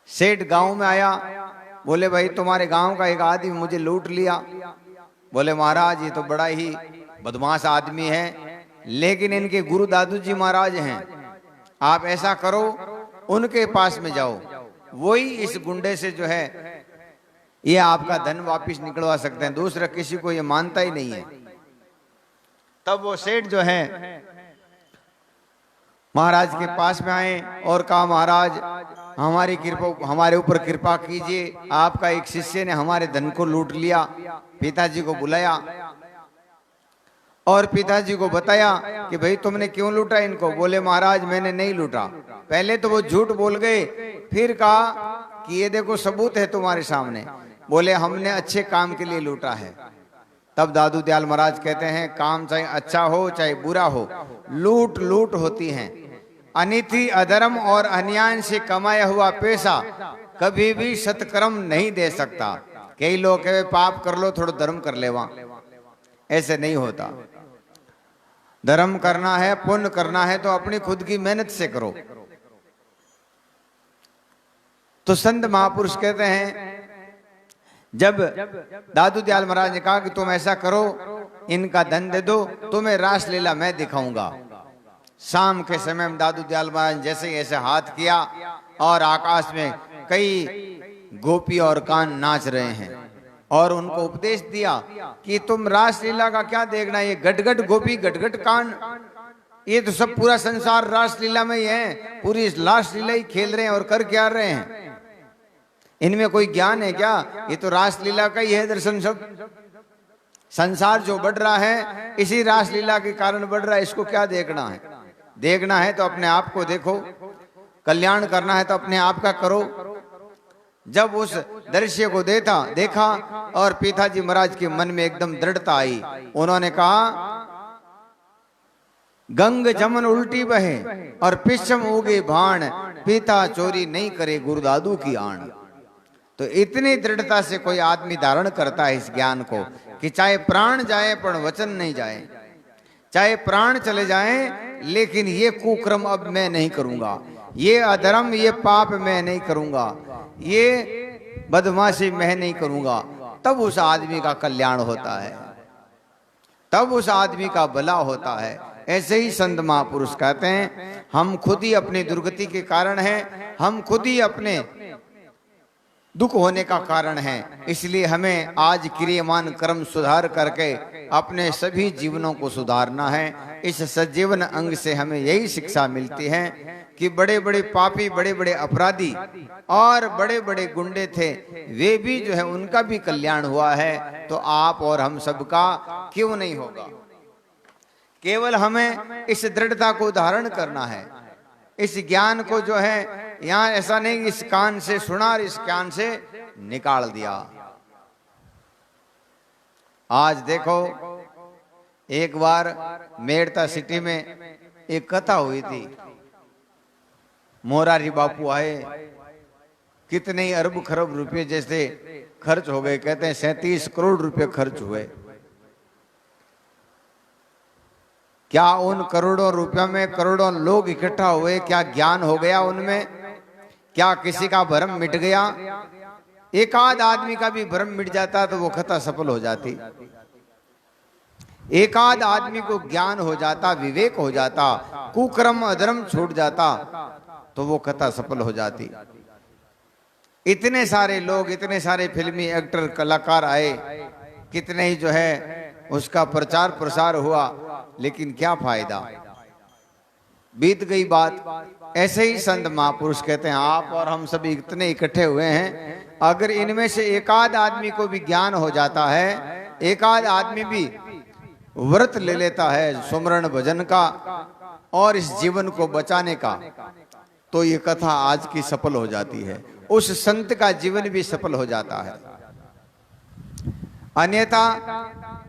सेठ गांव में आया, बोले भाई तुम्हारे गांव का एक आदमी मुझे लूट लिया। बोले महाराज ये तो बड़ा ही बदमाश आदमी है, लेकिन इनके गुरु दादू जी महाराज हैं, आप ऐसा करो उनके पास में जाओ, वही इस गुंडे से जो है ये आपका धन वापस निकलवा सकते हैं, दूसरा किसी को ये मानता ही नहीं है। तब वो सेठ जो है महाराज के पास में आए और कहा महाराज हमारे ऊपर कृपा कीजिए, आपका एक शिष्य ने हमारे धन को लूट लिया। पिताजी को बुलाया और पिताजी को बताया कि भाई तुमने क्यों लूटा इनको। बोले महाराज मैंने नहीं लूटा। पहले तो वो झूठ बोल गए, फिर कहा कि ये देखो सबूत है तुम्हारे सामने। बोले हमने अच्छे काम के लिए लूटा है। तब दादू दयाल महाराज कहते हैं काम चाहे अच्छा हो चाहे बुरा हो, लूट लूट होती है। अनिति अधर्म और अन्याय से कमाया हुआ पैसा कभी भी सत्कर्म नहीं दे सकता। कई लोग कहे पाप कर लो थोड़ा धर्म कर ले, वहां ऐसे नहीं होता। धर्म करना है, पुण्य करना है तो अपनी खुद की मेहनत से करो। तो संत महापुरुष कहते हैं जब दादू दयाल महाराज ने कहा कि तुम ऐसा करो, इनका धन दे दो, तुम्हें रासलीला मैं दिखाऊंगा। शाम के समय में दादू दयाल महाराज जैसे ऐसे हाथ किया और आकाश में कई गोपी और कान नाच रहे हैं और उनको उपदेश दिया कि तुम रासलीला का क्या देखना, ये गटगट गोपी गटगट कान, ये तो सब पूरा संसार रासलीला में ही है, पूरी रासलीला ही खेल रहे हैं और कर क्या रहे हैं, इनमें कोई ज्ञान है क्या? ये तो रासलीला का ही है दर्शन सब। संसार जो बढ़ रहा है इसी रासलीला के कारण बढ़ रहा है, इसको क्या देखना है? देखना है तो अपने आप को देखो, कल्याण करना है तो अपने आप का करो। जब उस दृश्य को देखा और पिताजी महाराज के मन में एकदम दृढ़ता आई। उन्होंने कहा गंग जमन उल्टी बहे और पिछम उगे भाण, पिता चोरी नहीं करे गुरुदादू की आण। तो इतनी दृढ़ता से कोई आदमी धारण करता है इस ज्ञान को कि चाहे प्राण जाए पर वचन नहीं जाए, चाहे प्राण चले जाए लेकिन ये कुक्रम अब मैं नहीं करूंगा, ये अधर्म ये पाप मैं नहीं करूंगा, ये बदमाशी मैं नहीं करूंगा, तब उस आदमी का कल्याण होता है, तब उस आदमी का भला होता है। ऐसे ही संत महापुरुष कहते हैं, हम खुद ही अपनी दुर्गति के कारण हैं, हम खुद ही अपने दुख होने का कारण है। इसलिए हमें आज क्रियमान कर्म सुधार करके अपने सभी जीवनों को सुधारना है। इस सजीवन अंग से हमें यही शिक्षा मिलती है कि बड़े बड़े पापी, बड़े बड़े अपराधी और बड़े बड़े गुंडे थे, वे भी जो है उनका भी कल्याण हुआ है, तो आप और हम सबका क्यों नहीं होगा। केवल हमें इस दृढ़ता को धारण करना है, इस ज्ञान को जो है यहां ऐसा नहीं इस कान से सुना और इस कान से निकाल दिया। आज देखो, एक बार मेड़ता सिटी में एक कथा हुई थी, मोरारी बापू आए, कितने अरब खरब रुपए जैसे खर्च हो गए, कहते हैं 37 करोड़ रुपए खर्च हुए। क्या उन करोड़ों रुपयों में करोड़ों लोग इकट्ठा हुए, क्या ज्ञान हो गया उनमें, क्या किसी का भ्रम मिट गया? एक आध आदमी का भी भ्रम मिट जाता तो वो कथा सफल हो जाती, एक आध आदमी को ज्ञान हो जाता, विवेक हो जाता, कुकर्म अधर्म छूट जाता, तो वो कथा सफल हो जाती। इतने सारे लोग, इतने सारे फिल्मी एक्टर कलाकार आए, कितने ही जो है उसका प्रचार प्रसार हुआ, लेकिन क्या फायदा, बीत गई बात। ऐसे ही संत महापुरुष कहते हैं, आप और हम सभी इतने इकट्ठे हुए हैं, अगर इनमें से एक आध आदमी को भी ज्ञान हो जाता है, एक आध आदमी भी व्रत ले लेता है सुमरण भजन का और इस जीवन को बचाने का, तो ये कथा आज की सफल हो जाती है, उस संत का जीवन भी सफल हो जाता है। अन्यथा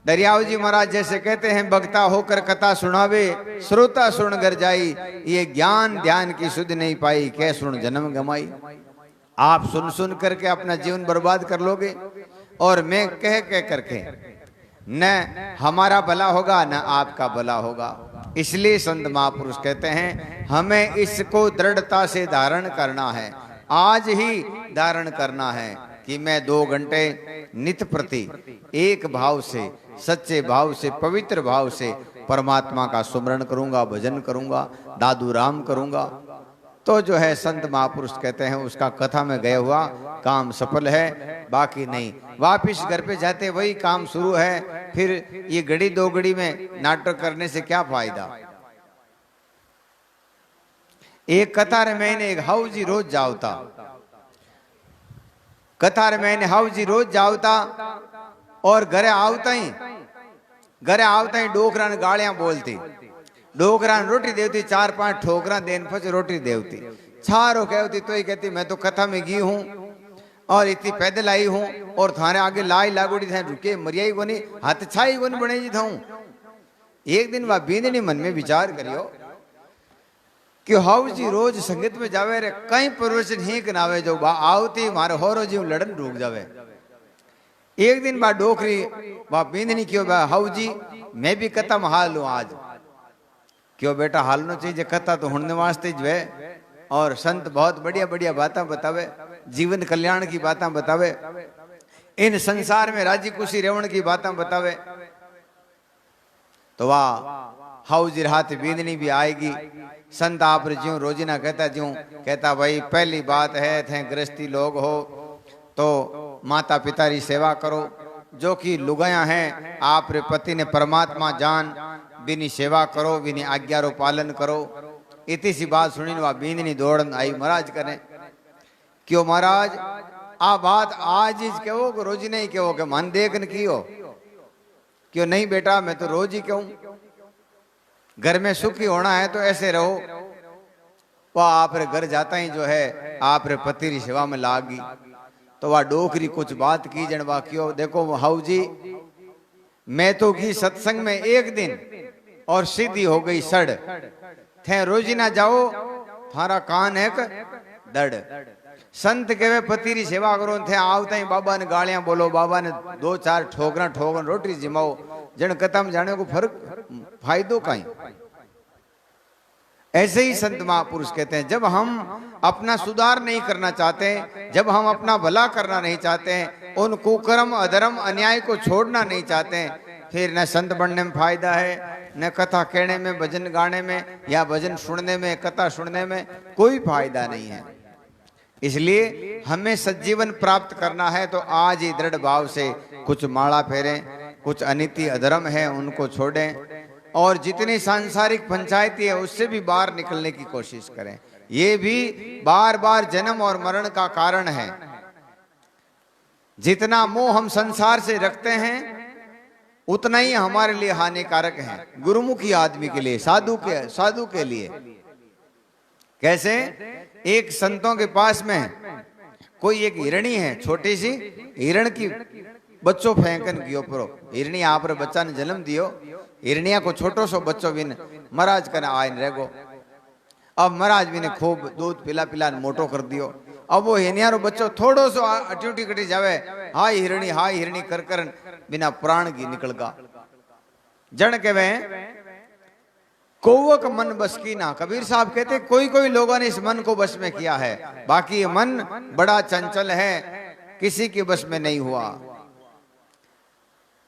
दरियाव जी महाराज जैसे कहते हैं, बगता होकर कथा सुनावे, श्रोता सुन कर जाई, ये ज्ञान ध्यान की सुध नहीं पाई, कै सुन जन्म गमाई। आप सुन सुन करके अपना जीवन बर्बाद कर लोगे, और मैं कह कह करके न हमारा भला होगा न आपका भला होगा। इसलिए संत महापुरुष कहते हैं, हमें इसको दृढ़ता से धारण करना है, आज ही धारण करना है कि मैं 2 घंटे नित प्रति एक भाव से, सच्चे भाव से, पवित्र भाव से परमात्मा का सुमरण करूंगा, भजन करूंगा, दादू राम करूंगा, तो जो है संत महापुरुष कहते हैं उसका कथा में गया हुआ काम सफल है, बाकी नहीं। वापिस घर पे जाते वही काम शुरू है, फिर ये घड़ी 2 घड़ी में नाटक करने से क्या फायदा। एक कथा में एक हाउजी रोज जावता, कथा में हाउजी रोज जावता, और घरे आवता ही डोकरा ने गालियां बोलती, डोकरा ने रोटी देवती, 4-5 ठोकरा देन पछ रोटी देवती, छारो कहती, तो ही कहती मैं तो कथा में गई हूं और इतनी पैदल आई हूं, और थारे आगे लाई लागोड़ी थे, रुके मरियाई कोनी, हाथ छाई कोनी बने जी था। एक दिन वह बींदनी मन में विचार करियो कि हाउ जी रोज संगीत में जावे रे, कई प्रवचन ही कनावे जो बा आवती मारे होरो जीव लड़न रुक जावे। एक दिन बा डोकरी बा बींदनी क्यों बा हाउ जी मैं भी कथा में हाल लूं आज। क्यों बेटा हालना चाहिए, कथा तो होने वास्ते जो है, और संत बहुत बढ़िया बढ़िया बातें बतावे, जीवन कल्याण की बातें बतावे, इन संसार में राजी खुशी रेवण की बातें बतावे, तो वाह हाउजी हाथ बींदनी भी आएगी। संत आप ज्यों रोजीना कहता भाई पहली बात है थे गृहस्थी लोग हो तो माता पिता की सेवा करो, जो कि लुगाया हैं आप रे पति ने परमात्मा जान, बिनी सेवा करो, बिनी आज्ञा रो पालन करो। इतनी सी बात सुनी वह बींदनी दौड़न आई महाराज करें, क्यों महाराज आ बात आज ही कहो रोज नहीं कहो कि मन देखन की हो, क्यों नहीं बेटा मैं तो रोज ही कहूं, घर में सुखी होना है तो ऐसे रहो। वह आप रे घर जाता ही जो है आप रे पति की सेवा में लागी, तो वह डोकरी कुछ बात की जन वह क्यों देखो हाउ जी मैं तो की सत्संग में एक दिन और सीधी हो गई सड़, थे रोजी ना जाओ थारा कान है दड़। संत के पति की सेवा करो, थे आवता ही बाबा ने गालियां बोलो, बाबा ने 2-4 ठोकरन रोटी जिमाओ, जन कथा में जाने को फर्क फायदो कहीं। ऐसे ही संत महापुरुष कहते हैं, जब हम अपना सुधार नहीं करना चाहते, जब हम अपना भला करना नहीं चाहते, उन कुकर्म अधर्म अन्याय को छोड़ना नहीं चाहते, फिर न संत बनने में फायदा है, न कथा कहने में, भजन गाने में, या भजन सुनने में, कथा सुनने में कोई फायदा नहीं है। इसलिए हमें सज्जीवन प्राप्त करना है तो आज ही दृढ़ भाव से कुछ माला फेरें, कुछ अनिति अधर्म है उनको छोड़ें, और जितनी सांसारिक पंचायती है उससे भी बाहर निकलने की कोशिश करें। ये भी बार बार जन्म और मरण का कारण है। जितना मोह हम संसार से रखते हैं उतना ही हमारे लिए हानिकारक है, गुरुमुखी आदमी के लिए, साधु के लिए। कैसे? एक संतों के पास में कोई एक हिरणी है, छोटी सी हिरण की बच्चों फेंकन कियो परो, हिरणी आप रे बच्चा ने जन्म दियो, हिरनिया को छोटो सो बच्चो बिन महाराज कने आयन रहेगो। अब महाराज भी ने खूब दूध पिला पिला मोटो कर दियो। अब वो हिरनियारो बच्चो थोड़ो सो अट्यूटी कटी जावे, हाय हिरणी कर कर बिना प्राण की निकल गा। जन के वे कौवक मन बस की ना, कबीर साहब कहते कोई कोई लोगों ने इस मन को बस में किया है, बाकी ये मन बड़ा चंचल है, किसी के बस में नहीं हुआ।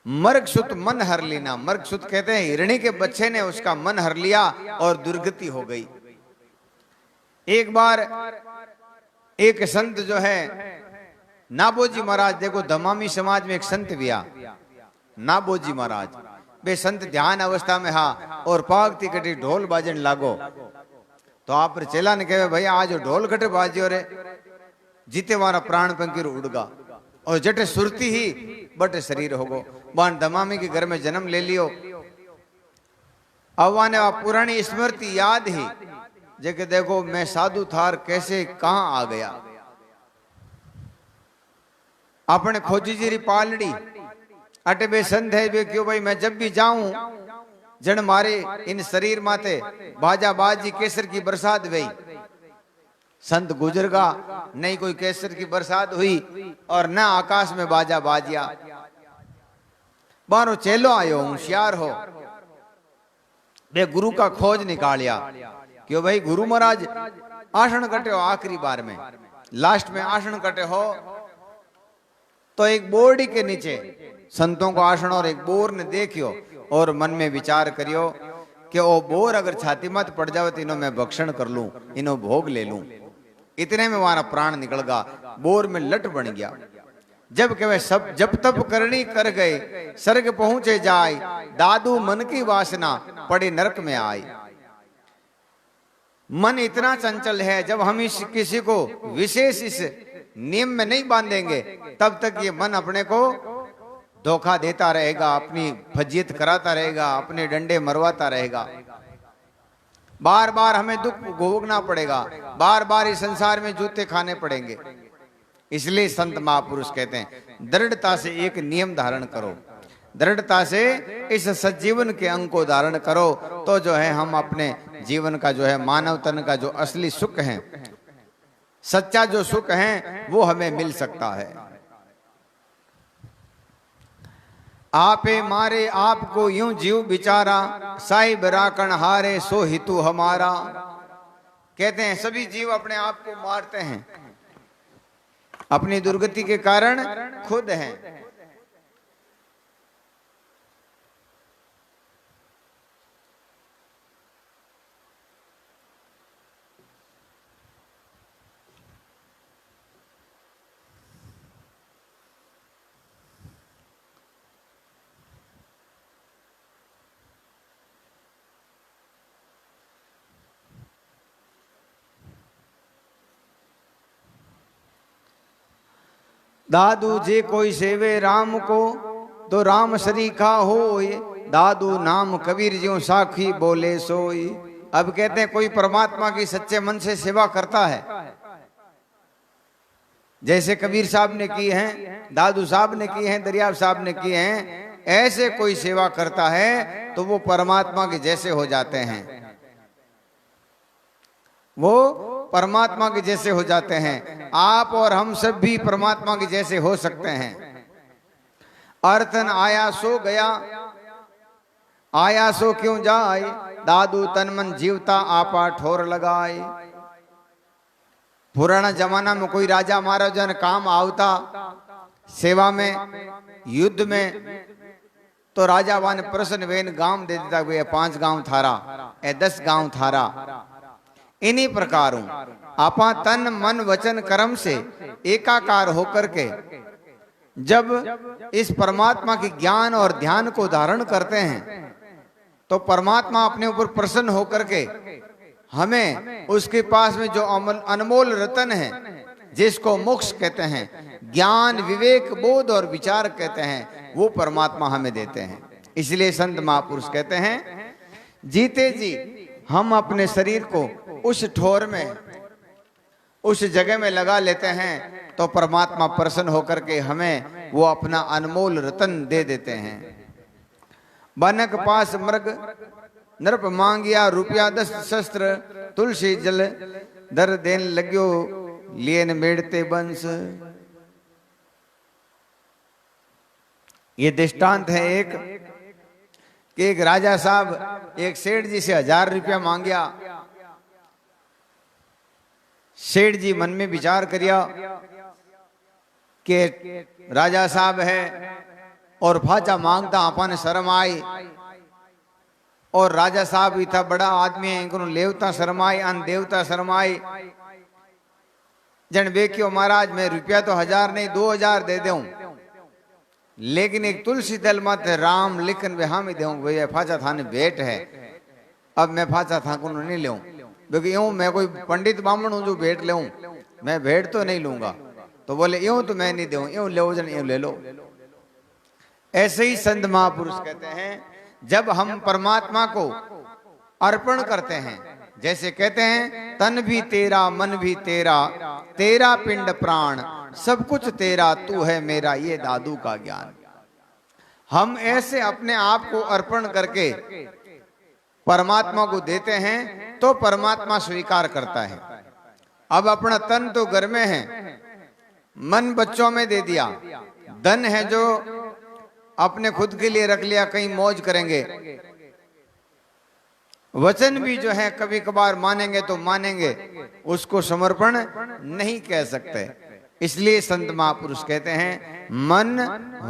मर्गसुत मन हर लेना, मर्गसुत कहते हैं हिरणी के बच्चे ने उसका मन हर लिया और दुर्गति हो गई। एक बार एक संत जो है नाबोजी महाराज, देखो दमामी समाज में एक संत भी आ, नाबोजी महाराज वे संत ध्यान अवस्था में हा और पागती कटी ढोल बाजन लागो, तो आप चेला ने कहे भैया आज ढोल कटे बाजियो रे, जीते वारा प्राण पंखीर उड़गा, और जटे सुरती ही बटे शरीर होगो। बान दमामी के घर में जन्म ले लियो। अब ने पुरानी स्मृति याद ही जेके देखो मैं साधु थार कैसे कहां आ गया। अपने खोजी जीरी पालड़ी अटे बे संत है बे क्यों भाई, मैं जब भी जाऊं जन मारे इन शरीर माते बाजा बाजी केसर की बरसात गई। संत गुजरगा नहीं कोई केसर की बरसात हुई और न आकाश में बाजा बाजिया। बारो चेलो आयो होशियार हो, बे गुरु का खोज निकालिया क्यों भाई गुरु महाराज आसन कटे हो आखिरी बार में, लास्ट में आसन कटे हो, तो एक बोर्डी के नीचे संतों को आसन और एक बोर ने देखियो और मन में विचार करियो कि ओ बोर अगर छाती मत पड़ जावे तो इन्हों मैं भक्षण कर लूं, इन्हों भोग ले लूं। इतने में हमारा प्राण निकल गया, बोर में लट बन गया। जब के वे सब जब तब करनी कर गए, स्वर्ग पहुंचे जाए, दादू मन की वासना पड़े नरक में आई। मन इतना चंचल है, जब हम इस किसी को विशेष इस नियम में नहीं बांधेंगे तब तक ये मन अपने को धोखा देता रहेगा, अपनी फजियत कराता रहेगा, अपने डंडे मरवाता रहेगा। बार बार हमें दुख भोगना पड़ेगा, बार बार इस संसार में जूते खाने पड़ेंगे। इसलिए संत महापुरुष कहते हैं दृढ़ता से एक नियम धारण करो, दृढ़ता से इस सज्जीवन के अंग को धारण करो, तो जो है हम अपने जीवन का जो है मानव तन का जो असली सुख है, सच्चा जो सुख है वो हमें मिल सकता है। आपे मारे आपको यूं जीव बिचारा, साहिब राकण हारे सो हितु हमारा। कहते हैं सभी जीव अपने आप को मारते हैं, अपनी दुर्गति के कारण खुद हैं। दादू जे कोई सेवे राम को तो राम सरीखा होय, दादू नाम कबीर ज्यों साखी बोले सोई। अब कहते हैं कोई परमात्मा की सच्चे मन से सेवा करता है, जैसे कबीर साहब ने की है, दादू साहब ने की है, दरिया साहब ने की है, ऐसे कोई सेवा करता है तो वो परमात्मा के जैसे हो जाते हैं, वो परमात्मा के जैसे हो जाते हैं। आप और हम सब भी परमात्मा के जैसे हो सकते हैं। अर्थन आया सो गया, आया सो क्यों जाए, दादू तन मन जीवता आपा ठोर लगाए। पुराना जमाना में कोई राजा महाराजा ने काम आवता सेवा में युद्ध में, तो राजा वान प्रसन्न वेन गांव दे देता, भैया 5 गांव थारा ए 10 गांव थारा। इन्हीं प्रकारों आपा तन मन वचन कर्म से एकाकार होकर के जब इस परमात्मा के ज्ञान और ध्यान को धारण करते हैं तो परमात्मा अपने ऊपर प्रसन्न होकर के हमें उसके पास में जो अनमोल रतन है, जिसको मोक्ष कहते हैं, ज्ञान विवेक बोध और विचार कहते हैं, वो परमात्मा हमें देते हैं। इसलिए संत महापुरुष कहते हैं जीते जी हम अपने शरीर को उस ठोर में उस जगह में लगा लेते हैं तो परमात्मा प्रसन्न होकर के हमें वो अपना अनमोल रतन दे देते हैं। बनक पास मृग नरप मांगिया रुपया 10 शस्त्र, तुलसी जल दर देन लग्यो लियन मेड़ते बंस। ये दृष्टांत है एक राजा साहब एक सेठ जी से 1000 रुपया मांगया। सेठ जी मन में विचार करिया कि राजा साहब है और फाचा मांगता, आपा ने शर्म आई, और राजा साहब भी था बड़ा आदमी है, इनको लेवता शर्म आई, अन देवता शर्म आई। जन बेक्यो महाराज मैं रुपया तो 1000 नहीं 2000 दे दूं, लेकिन एक तुलसी दल मत राम लिखन वे हम ही दूं, भैया फाचा थाने भेंट है, अब मैं फाचा था को नहीं लूं, क्योंकि यूं मैं कोई पंडित ब्राह्मण हूं जो भेंट लूं, मैं भेंट तो नहीं लूंगा। तो बोले यूं तो मैं नहीं दूं, यूं लो जन यूं ले लो। ऐसे ही संत महापुरुष कहते हैं जब हम परमात्मा को अर्पण करते हैं, जैसे कहते हैं तन भी तेरा मन भी तेरा, तेरा पिंड प्राण सब कुछ तेरा, तू है मेरा ये दादू का ज्ञान। हम ऐसे अपने आप को अर्पण करके परमात्मा को देते हैं तो परमात्मा स्वीकार करता है। अब अपना तन तो घर में है, मन बच्चों में दे दिया, धन है जो अपने खुद के लिए रख लिया, कहीं मौज करेंगे। वचन भी जो है कभी कभार मानेंगे तो मानेंगे, उसको समर्पण नहीं कह सकते। इसलिए संत महापुरुष कहते हैं मन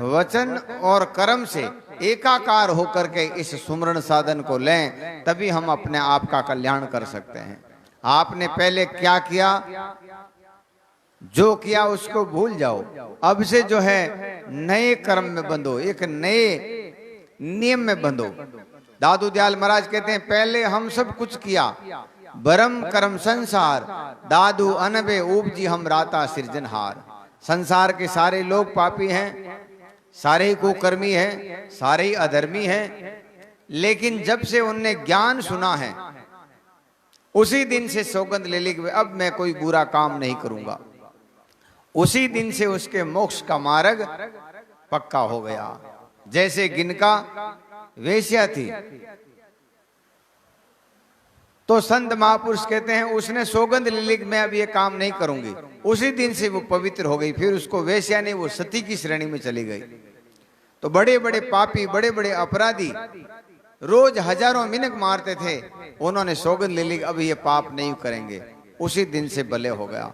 वचन और कर्म से एकाकार होकर के इस सुमरण साधन को लें, तभी हम अपने आप का कल्याण कर सकते हैं। आपने पहले क्या किया, जो किया उसको भूल जाओ, अब से जो है नए कर्म में बंधो, एक नए नियम में बंधो। दादू दयाल महाराज कहते हैं पहले हम सब कुछ किया, बरम कर्म संसार, दादू अनबे उपजी हम राता सृजनहार। संसार के सारे लोग पापी हैं, सारे कुकर्मी हैं, सारे ही अधर्मी हैं, लेकिन जब से उनने ज्ञान सुना है उसी दिन से सौगंध ले ली कि अब मैं कोई बुरा काम नहीं करूंगा। उसी दिन से उसके मोक्ष का मार्ग पक्का हो गया। जैसे गिनका वेश्या थी, तो संत महापुरुष कहते हैं उसने सौगंध ले ली मैं अब ये काम नहीं करूंगी, उसी दिन से वो पवित्र हो गई। फिर उसको वेश्या नहीं, वो सती की श्रेणी में चली गई। तो बड़े बड़े पापी, बड़े बड़े अपराधी रोज हजारों मिनट मारते थे, उन्होंने सौगंध ले ली अब ये पाप नहीं करेंगे, उसी दिन से भले हो गया।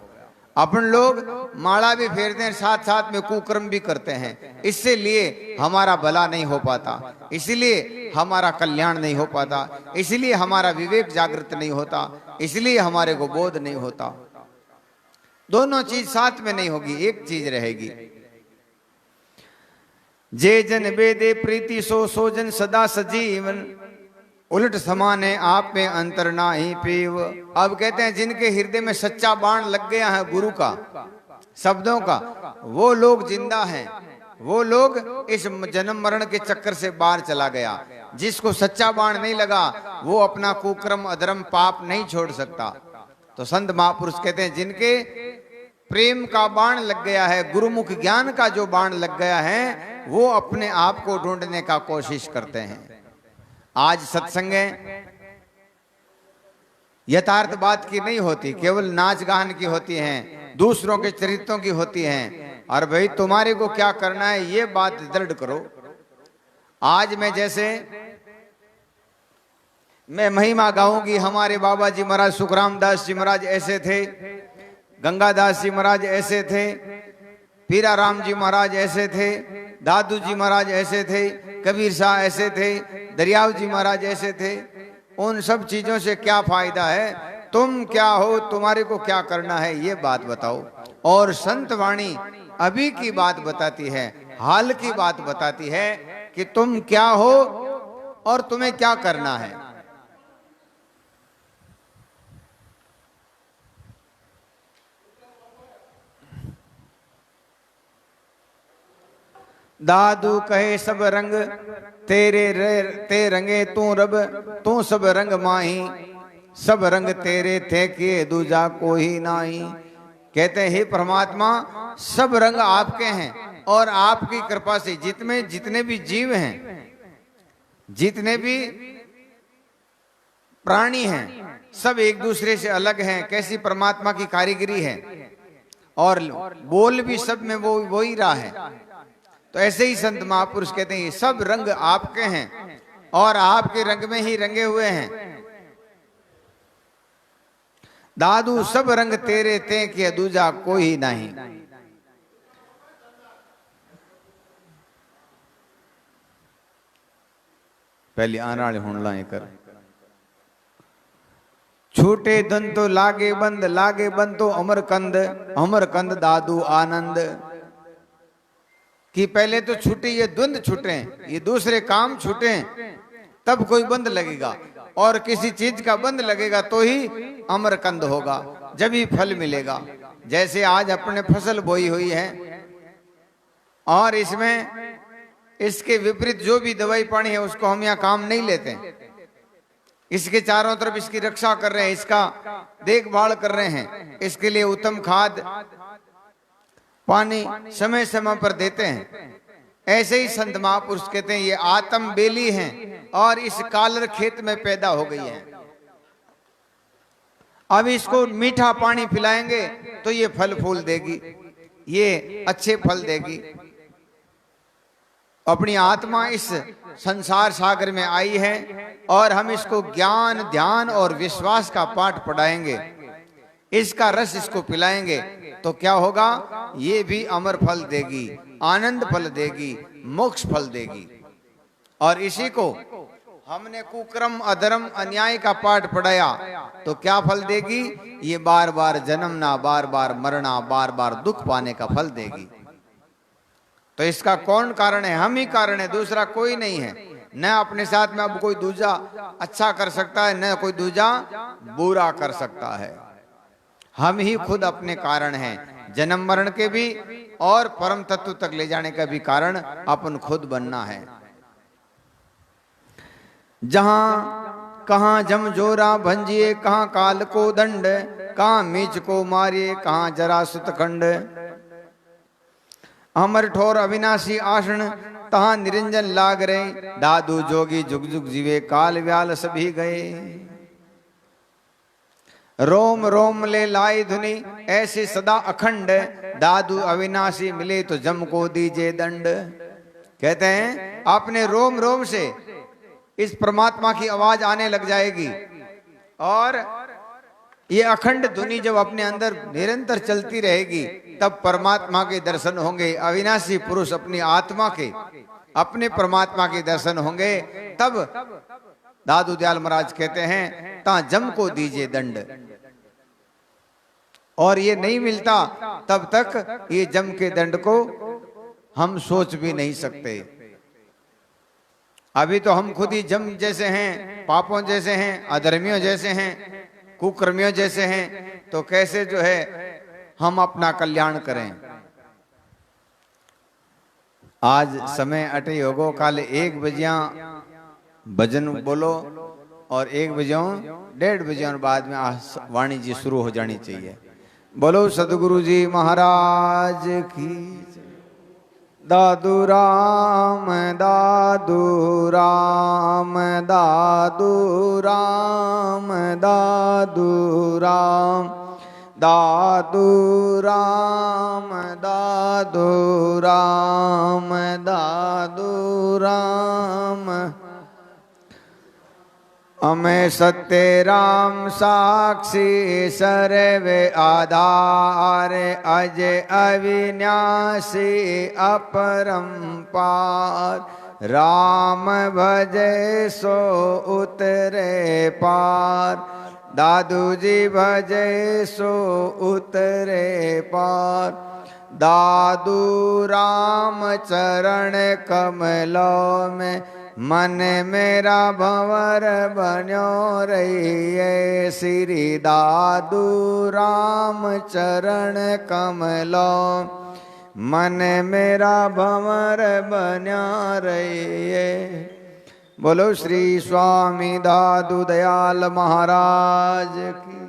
अपन लोग माला भी फेरते हैं, साथ साथ में कुकर्म भी करते हैं, इससे लिए हमारा भला नहीं हो पाता, इसलिए हमारा कल्याण नहीं हो पाता, इसलिए हमारा विवेक जागृत नहीं होता, इसलिए हमारे को बोध नहीं होता। दोनों चीज साथ में नहीं होगी, एक चीज रहेगी। जे जन बेदे प्रीति सो सो जन सदा सजीवन, उलट समान है आप में अंतर ना ही पीव। अब कहते हैं जिनके हृदय में सच्चा बाण लग गया है गुरु का, शब्दों का, वो लोग जिंदा हैं, वो लोग इस जन्म मरण के चक्कर से बाहर चला गया। जिसको सच्चा बाण नहीं लगा वो अपना कुकर्म अधर्म पाप नहीं छोड़ सकता। तो संत महापुरुष कहते हैं जिनके प्रेम का बाण लग गया है, गुरुमुख ज्ञान का जो बाण लग गया है, वो अपने आप को ढूंढने का कोशिश करते हैं। आज सत्संग यथार्थ बात की नहीं होती, केवल नाच गान की होती हैं, दूसरों के चरित्रों की होती हैं। और भाई तुम्हारे को क्या करना है ये बात दृढ़ करो। आज मैं जैसे मैं महिमा गाऊंगी। हमारे बाबा जी महाराज सुखराम दास जी महाराज ऐसे थे, गंगादास जी महाराज ऐसे थे, पीरा राम जी महाराज ऐसे थे, दादू जी महाराज ऐसे थे, कबीर शाह ऐसे थे, दरियाव जी महाराज ऐसे थे। उन सब चीजों से क्या फायदा है? तुम क्या हो, तुम्हारे को क्या करना है, ये बात बताओ। और संत वाणी अभी की बात बताती है, हाल की बात बताती है कि तुम क्या हो और तुम्हें क्या करना है। दादू कहे सब रंग ते रंगे तू रब, तू सब रंग माही, सब रंग तेरे थे किए दूजा कोई नाही। कहते हैं हे परमात्मा, सब रंग आपके हैं और आपकी कृपा से जितने भी जीव हैं, जितने भी प्राणी हैं, सब एक दूसरे से अलग हैं। कैसी परमात्मा की कारीगरी है, और बोल भी सब में वो ही रहा है। तो ऐसे ही संत महापुरुष कहते हैं ये सब रंग आपके हैं और आपके रंग में ही रंगे हुए हैं। दादू सब रंग तेरे ते कि दूजा कोई नहीं। पहले आनाले हुण लाए कर। छूटे धन तो लागे बंद तो अमर कंद दादू आनंद। कि पहले तो छूटे ये द्वंद छूटे, ये दूसरे काम छूटे, तब कोई बंद लगेगा, और किसी चीज का बंद लगेगा तो ही अमरकंद होगा, जब ही फल मिलेगा। जैसे आज अपने फसल बोई हुई है और इसमें इसके विपरीत जो भी दवाई पानी है उसको हम यहाँ काम नहीं लेते, इसके चारों तरफ इसकी रक्षा कर रहे हैं, इसका देखभाल कर रहे हैं, इसके लिए उत्तम खाद पानी समय समय पर देते हैं। ऐसे ही संत महापुरुष कहते हैं ये आत्म बेली हैं और इस कालर खेत में पैदा हो गई है। अब इसको मीठा पानी पिलाएंगे तो ये फल फूल देगी, ये अच्छे फल देगी। अपनी आत्मा इस संसार सागर में आई है और हम इसको ज्ञान ध्यान और विश्वास का पाठ पढ़ाएंगे, इसका रस इसको पिलाएंगे तो क्या होगा? ये भी अमर फल देगी, आनंद फल देगी, मोक्ष फल देगी। और इसी को हमने कुक्रम अधर्म अन्याय का पाठ पढ़ाया तो क्या फल देगी? ये बार बार जन्मना, बार बार मरना, बार बार दुख पाने का फल देगी। तो इसका कौन कारण है? हम ही कारण है, दूसरा कोई नहीं है। न अपने साथ में अब कोई दूजा अच्छा कर सकता है, न कोई दूजा बुरा कर सकता है। हम ही खुद अपने कारण हैं, जन्म मरण के भी और परम तत्व तक ले जाने का भी कारण अपन खुद बनना है। जहां कहां जम जोरा भंजिए, कहां काल को दंड, कहां मीच को मारिए, कहां जरा सुतखंड। अमर ठोर अविनाशी आसन, तहां निरंजन लाग रहे, दादू जोगी जुग जुग जीवे, काल व्याल सभी गए। रोम रोम ले लाई धुनी, ऐसे सदा अखंड, दादू अविनाशी मिले तो जम को दीजे दंड। कहते हैं अपने रोम रोम से इस परमात्मा की आवाज आने लग जाएगी और ये अखंड धुनी जब अपने अंदर निरंतर चलती रहेगी तब परमात्मा के दर्शन होंगे। अविनाशी पुरुष अपनी आत्मा के, अपने परमात्मा के दर्शन होंगे। तब दादू दयाल महाराज कहते हैं ता जम को दीजिए दंड, और ये नहीं मिलता तब तक ये जम के दंड को हम सोच भी नहीं सकते। अभी तो हम खुद ही जम जैसे हैं, पापों जैसे हैं, अधर्मियों जैसे हैं, कुकर्मियों जैसे हैं, तो कैसे जो है हम अपना कल्याण करें। आज समय अटे होगो, काल 1 बजिया भजन बोलो और 1 बजे 1:30 बजे और बाद में वाणी जी शुरू हो जानी चाहिए। बोलो सदगुरु जी महाराज की। दादू राम दादू राम दादू राम दादू राम दादू राम दादू राम दादू राम। अमे सत्य राम साक्षी सर्वे आधार अजय अविनाशी अपरंपार राम भजे सो उतरे पार दादू जी भजे सो उतरे पार दादू राम चरण कमलों में मन मेरा भंवर बन्यो रहिए श्री दादू राम चरण कमलों मन मेरा भंवर बन्या रहिए। बोलो श्री स्वामी दादू दयाल महाराज की,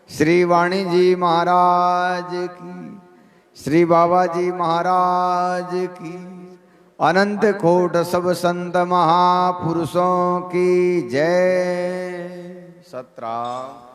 श्री वाणी जी महाराज की, श्री बाबा जी महाराज की, अनंत कोट सब संत महापुरुषों की जय। सतराम।